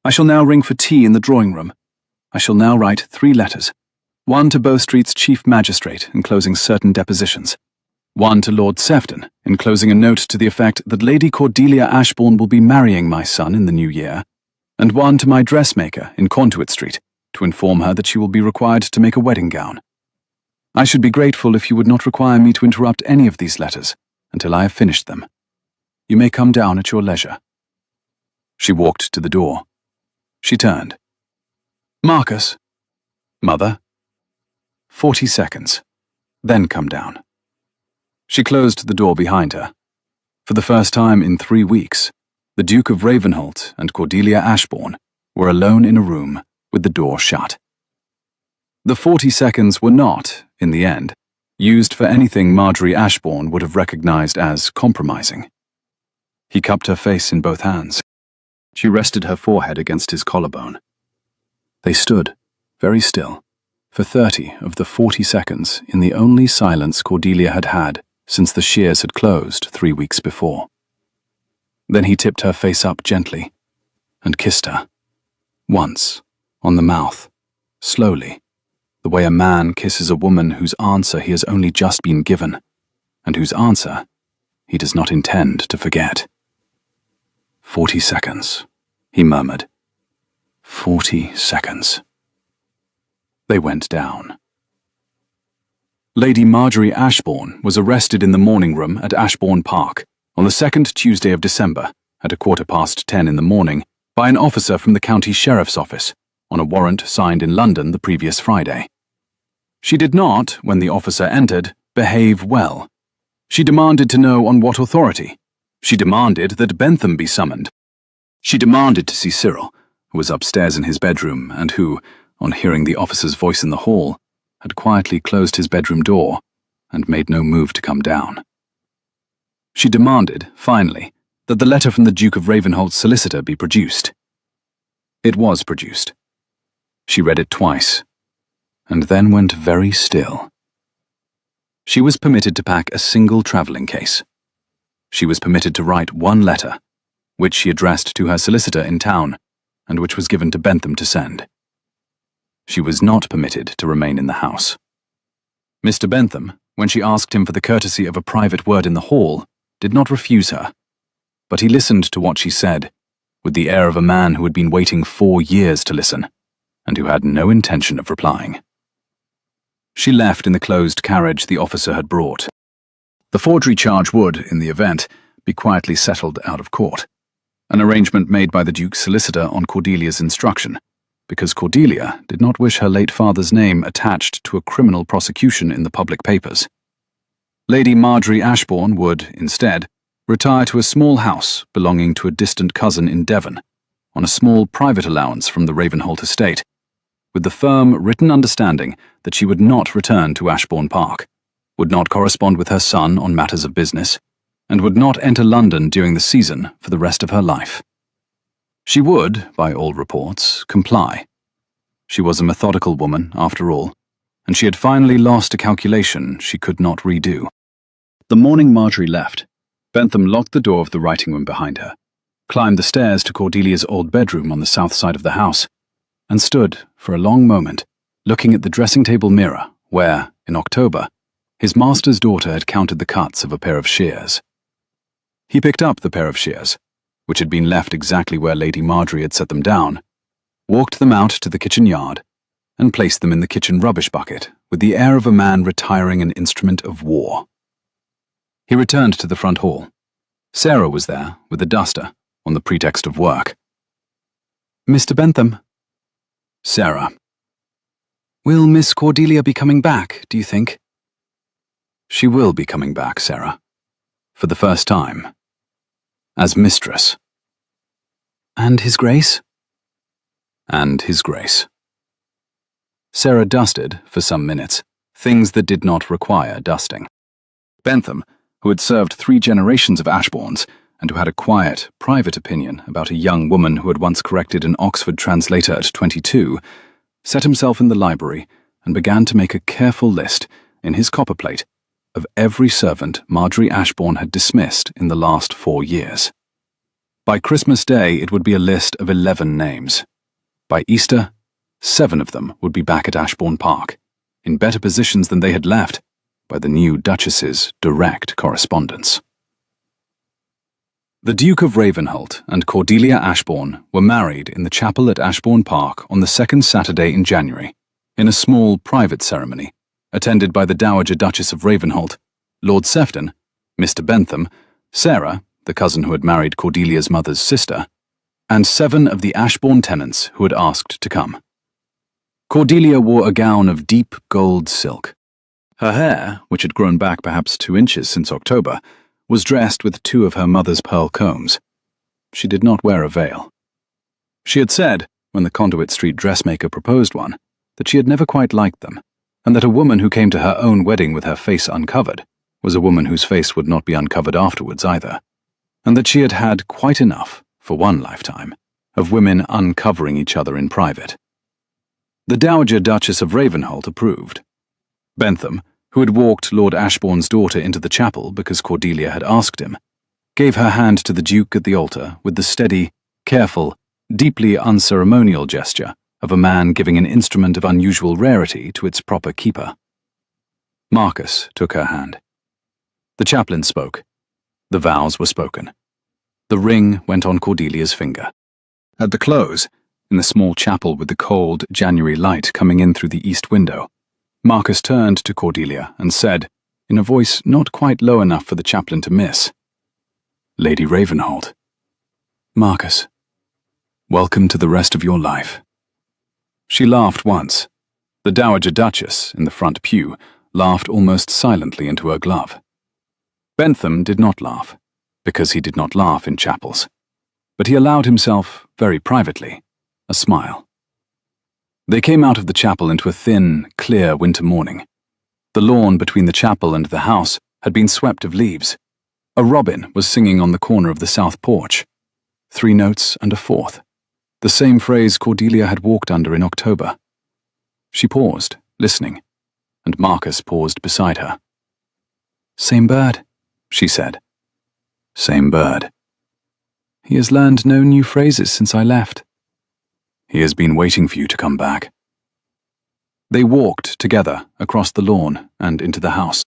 I shall now ring for tea in the drawing-room. I shall now write 3 letters. One to Bow Street's Chief Magistrate, enclosing certain depositions. One to Lord Sefton, enclosing a note to the effect that Lady Cordelia Ashbourne will be marrying my son in the new year, and one to my dressmaker in Conduit Street, to inform her that she will be required to make a wedding gown. I should be grateful if you would not require me to interrupt any of these letters until I have finished them. You may come down at your leisure." She walked to the door. She turned. "Marcus." "Mother?" 40 seconds. Then come down." She closed the door behind her. For the first time in 3 weeks, the Duke of Ravenholt and Cordelia Ashbourne were alone in a room with the door shut. The 40 seconds were not, in the end, used for anything Marjorie Ashbourne would have recognized as compromising. He cupped her face in both hands. She rested her forehead against his collarbone. They stood, very still, for 30 of the 40 seconds in the only silence Cordelia had had since the shears had closed 3 weeks before. Then he tipped her face up gently and kissed her. Once, on the mouth, slowly, the way a man kisses a woman whose answer he has only just been given, and whose answer he does not intend to forget. 40 seconds, he murmured. 40 seconds. They went down. Lady Marjorie Ashbourne was arrested in the morning room at Ashbourne Park on the 2nd Tuesday of December at 10:15 in the morning by an officer from the county sheriff's office on a warrant signed in London the previous Friday. She did not, when the officer entered, behave well. She demanded to know on what authority. She demanded that Bentham be summoned. She demanded to see Cyril, who was upstairs in his bedroom and who, on hearing the officer's voice in the hall, had quietly closed his bedroom door and made no move to come down. She demanded, finally, that the letter from the Duke of Ravenholt's solicitor be produced. It was produced. She read it twice, and then went very still. She was permitted to pack a single travelling case. She was permitted to write 1 letter, which she addressed to her solicitor in town, and which was given to Bentham to send. She was not permitted to remain in the house. Mr. Bentham, when she asked him for the courtesy of a private word in the hall, did not refuse her, but he listened to what she said, with the air of a man who had been waiting 4 years to listen, and who had no intention of replying. She left in the closed carriage the officer had brought. The forgery charge would, in the event, be quietly settled out of court. an arrangement made by the Duke's solicitor on Cordelia's instruction, because Cordelia did not wish her late father's name attached to a criminal prosecution in the public papers. Lady Marjorie Ashbourne would, instead, retire to a small house belonging to a distant cousin in Devon, on a small private allowance from the Ravenholt estate, with the firm written understanding that she would not return to Ashbourne Park, would not correspond with her son on matters of business, and would not enter London during the season for the rest of her life. She would, by all reports, comply. She was a methodical woman, after all, and she had finally lost a calculation she could not redo. The morning Marjorie left, Bentham locked the door of the writing room behind her, climbed the stairs to Cordelia's old bedroom on the south side of the house, and stood, for a long moment, looking at the dressing-table mirror where, in October, his master's daughter had counted the cuts of a pair of shears. He picked up the pair of shears, which had been left exactly where Lady Marjorie had set them down, walked them out to the kitchen yard, and placed them in the kitchen rubbish bucket with the air of a man retiring an instrument of war. He returned to the front hall. Sarah was there, with a duster, on the pretext of work. "Mr. Bentham." "Sarah." "Will Miss Cordelia be coming back, do you think?" "She will be coming back, Sarah. For the first time. As mistress." "And His Grace?" "And His Grace." Sarah dusted, for some minutes, things that did not require dusting. Bentham, who had served 3 generations of Ashbournes, and who had a quiet, private opinion about a young woman who had once corrected an Oxford translator at 22, set himself in the library and began to make a careful list, in his copperplate, of every servant Marjorie Ashbourne had dismissed in the last 4 years. By Christmas Day it would be a list of 11 names. By Easter, 7 of them would be back at Ashbourne Park, in better positions than they had left, by the new Duchess's direct correspondence. The Duke of Ravenholt and Cordelia Ashbourne were married in the chapel at Ashbourne Park on the 2nd Saturday in January, in a small private ceremony, attended by the Dowager Duchess of Ravenholt, Lord Sefton, Mr. Bentham, Sarah, the cousin who had married Cordelia's mother's sister, and 7 of the Ashbourne tenants who had asked to come. Cordelia wore a gown of deep gold silk. Her hair, which had grown back perhaps 2 inches since October, was dressed with 2 of her mother's pearl combs. She did not wear a veil. She had said, when the Conduit Street dressmaker proposed one, that she had never quite liked them, and that a woman who came to her own wedding with her face uncovered was a woman whose face would not be uncovered afterwards either, and that she had had quite enough, for one lifetime, of women uncovering each other in private. The Dowager Duchess of Ravenholt approved. Bentham, who had walked Lord Ashbourne's daughter into the chapel because Cordelia had asked him, gave her hand to the Duke at the altar with the steady, careful, deeply unceremonial gesture of a man giving an instrument of unusual rarity to its proper keeper. Marcus took her hand. The chaplain spoke. The vows were spoken. The ring went on Cordelia's finger. At the close, in the small chapel with the cold January light coming in through the east window, Marcus turned to Cordelia and said, in a voice not quite low enough for the chaplain to miss, "Lady Ravenholt." "Marcus, welcome to the rest of your life." She laughed once. The Dowager Duchess, in the front pew, laughed almost silently into her glove. Bentham did not laugh, because he did not laugh in chapels, but he allowed himself, very privately, a smile. They came out of the chapel into a thin, clear winter morning. The lawn between the chapel and the house had been swept of leaves. A robin was singing on the corner of the south porch. 3 notes and a 4th. The same phrase Cordelia had walked under in October. She paused, listening, and Marcus paused beside her. "Same bird," she said. "Same bird." "He has learned no new phrases since I left." "He has been waiting for you to come back." They walked together across the lawn and into the house.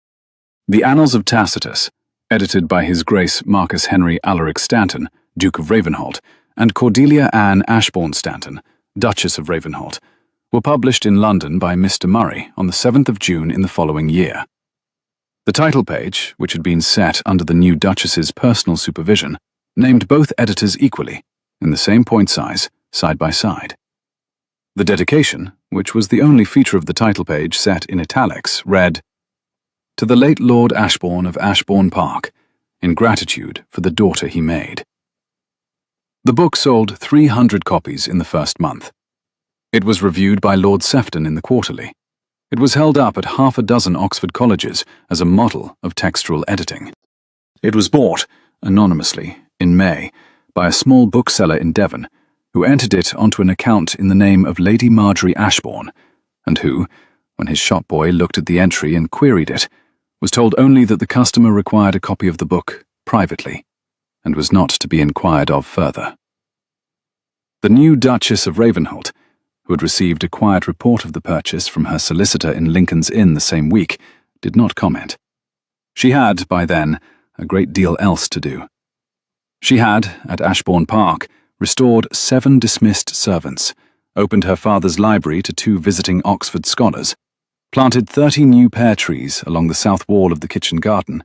The Annals of Tacitus, edited by His Grace Marcus Henry Alaric Stanton, Duke of Ravenholt, and Cordelia Anne Ashbourne Stanton, Duchess of Ravenholt, were published in London by Mr. Murray on the 7th of June in the following year. The title page, which had been set under the new Duchess's personal supervision, named both editors equally, in the same point size, side by side. The dedication, which was the only feature of the title page set in italics, read, "To the late Lord Ashbourne of Ashbourne Park, in gratitude for the daughter he made." The book sold 300 copies in the first month. It was reviewed by Lord Sefton in the Quarterly. It was held up at half a dozen Oxford colleges as a model of textual editing. It was bought, anonymously, in May, by a small bookseller in Devon, who entered it onto an account in the name of Lady Marjorie Ashbourne, and who, when his shop boy looked at the entry and queried it, was told only that the customer required a copy of the book privately, and was not to be inquired of further. The new Duchess of Ravenholt, who had received a quiet report of the purchase from her solicitor in Lincoln's Inn the same week, did not comment. She had, by then, a great deal else to do. She had, at Ashbourne Park, restored 7 dismissed servants, opened her father's library to 2 visiting Oxford scholars, planted 30 new pear trees along the south wall of the kitchen garden,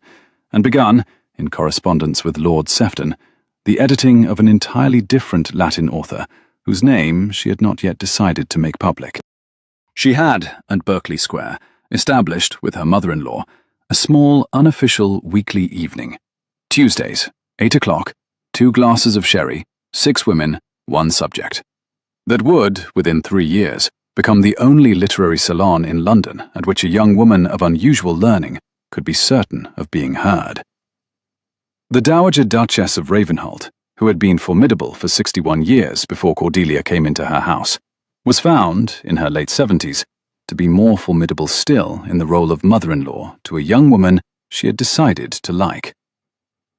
and begun, in correspondence with Lord Sefton, the editing of an entirely different Latin author, whose name she had not yet decided to make public. She had, at Berkeley Square, established, with her mother-in-law, a small, unofficial weekly evening. Tuesdays, 8 o'clock, 2 glasses of sherry, 6 women, 1 subject. That would, within 3 years, become the only literary salon in London at which a young woman of unusual learning could be certain of being heard. The Dowager Duchess of Ravenholt, who had been formidable for 61 years before Cordelia came into her house, was found, in her late 70s, to be more formidable still in the role of mother-in-law to a young woman she had decided to like.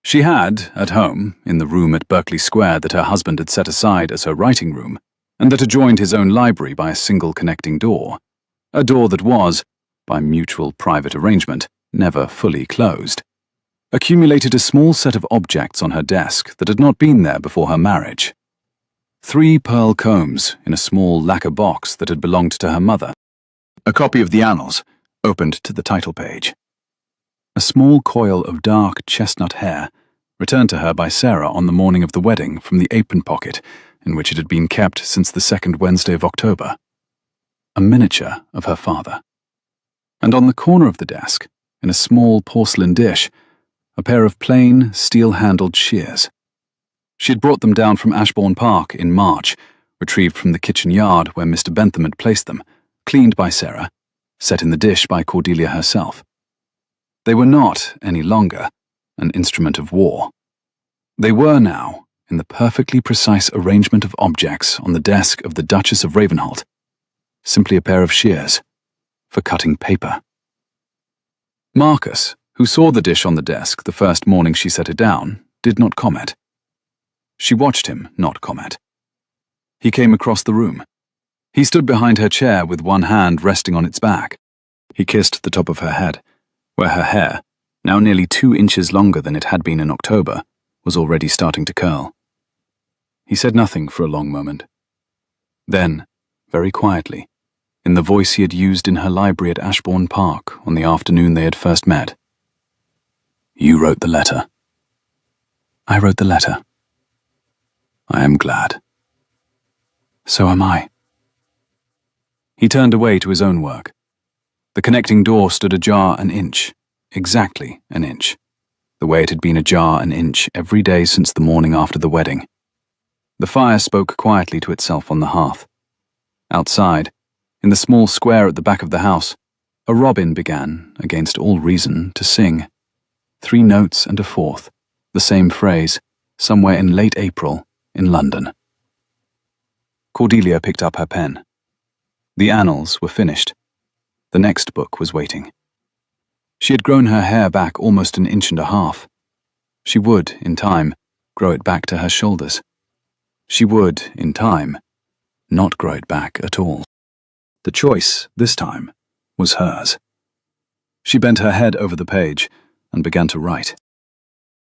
She had, at home, in the room at Berkeley Square that her husband had set aside as her writing room, and that adjoined his own library by a single connecting door, a door that was, by mutual private arrangement, never fully closed, accumulated a small set of objects on her desk that had not been there before her marriage. 3 pearl combs in a small lacquer box that had belonged to her mother, a copy of the Annals, opened to the title page. A small coil of dark chestnut hair, returned to her by Sarah on the morning of the wedding from the apron pocket in which it had been kept since the 2nd Wednesday of October. A miniature of her father. And on the corner of the desk, in a small porcelain dish, a pair of plain, steel-handled shears. She had brought them down from Ashbourne Park in March, retrieved from the kitchen yard where Mr. Bentham had placed them, cleaned by Sarah, set in the dish by Cordelia herself. They were not, any longer, an instrument of war. They were now, in the perfectly precise arrangement of objects on the desk of the Duchess of Ravenholt, simply a pair of shears for cutting paper. Marcus, who saw the dish on the desk the first morning she set it down, did not comment. She watched him not comment. He came across the room. He stood behind her chair with one hand resting on its back. He kissed the top of her head, where her hair, now nearly 2 inches longer than it had been in October, was already starting to curl. He said nothing for a long moment. Then, very quietly, in the voice he had used in her library at Ashbourne Park on the afternoon they had first met, "You wrote the letter." "I wrote the letter." "I am glad." "So am I." He turned away to his own work. The connecting door stood ajar an inch, exactly an inch, the way it had been ajar an inch every day since the morning after the wedding. The fire spoke quietly to itself on the hearth. Outside, in the small square at the back of the house, a robin began, against all reason, to sing. 3 notes and a 4th, the same phrase, somewhere in late April, in London. Cordelia picked up her pen. The Annals were finished. The next book was waiting. She had grown her hair back almost an inch and a half. She would, in time, grow it back to her shoulders. She would, in time, not grow it back at all. The choice, this time, was hers. She bent her head over the page and began to write.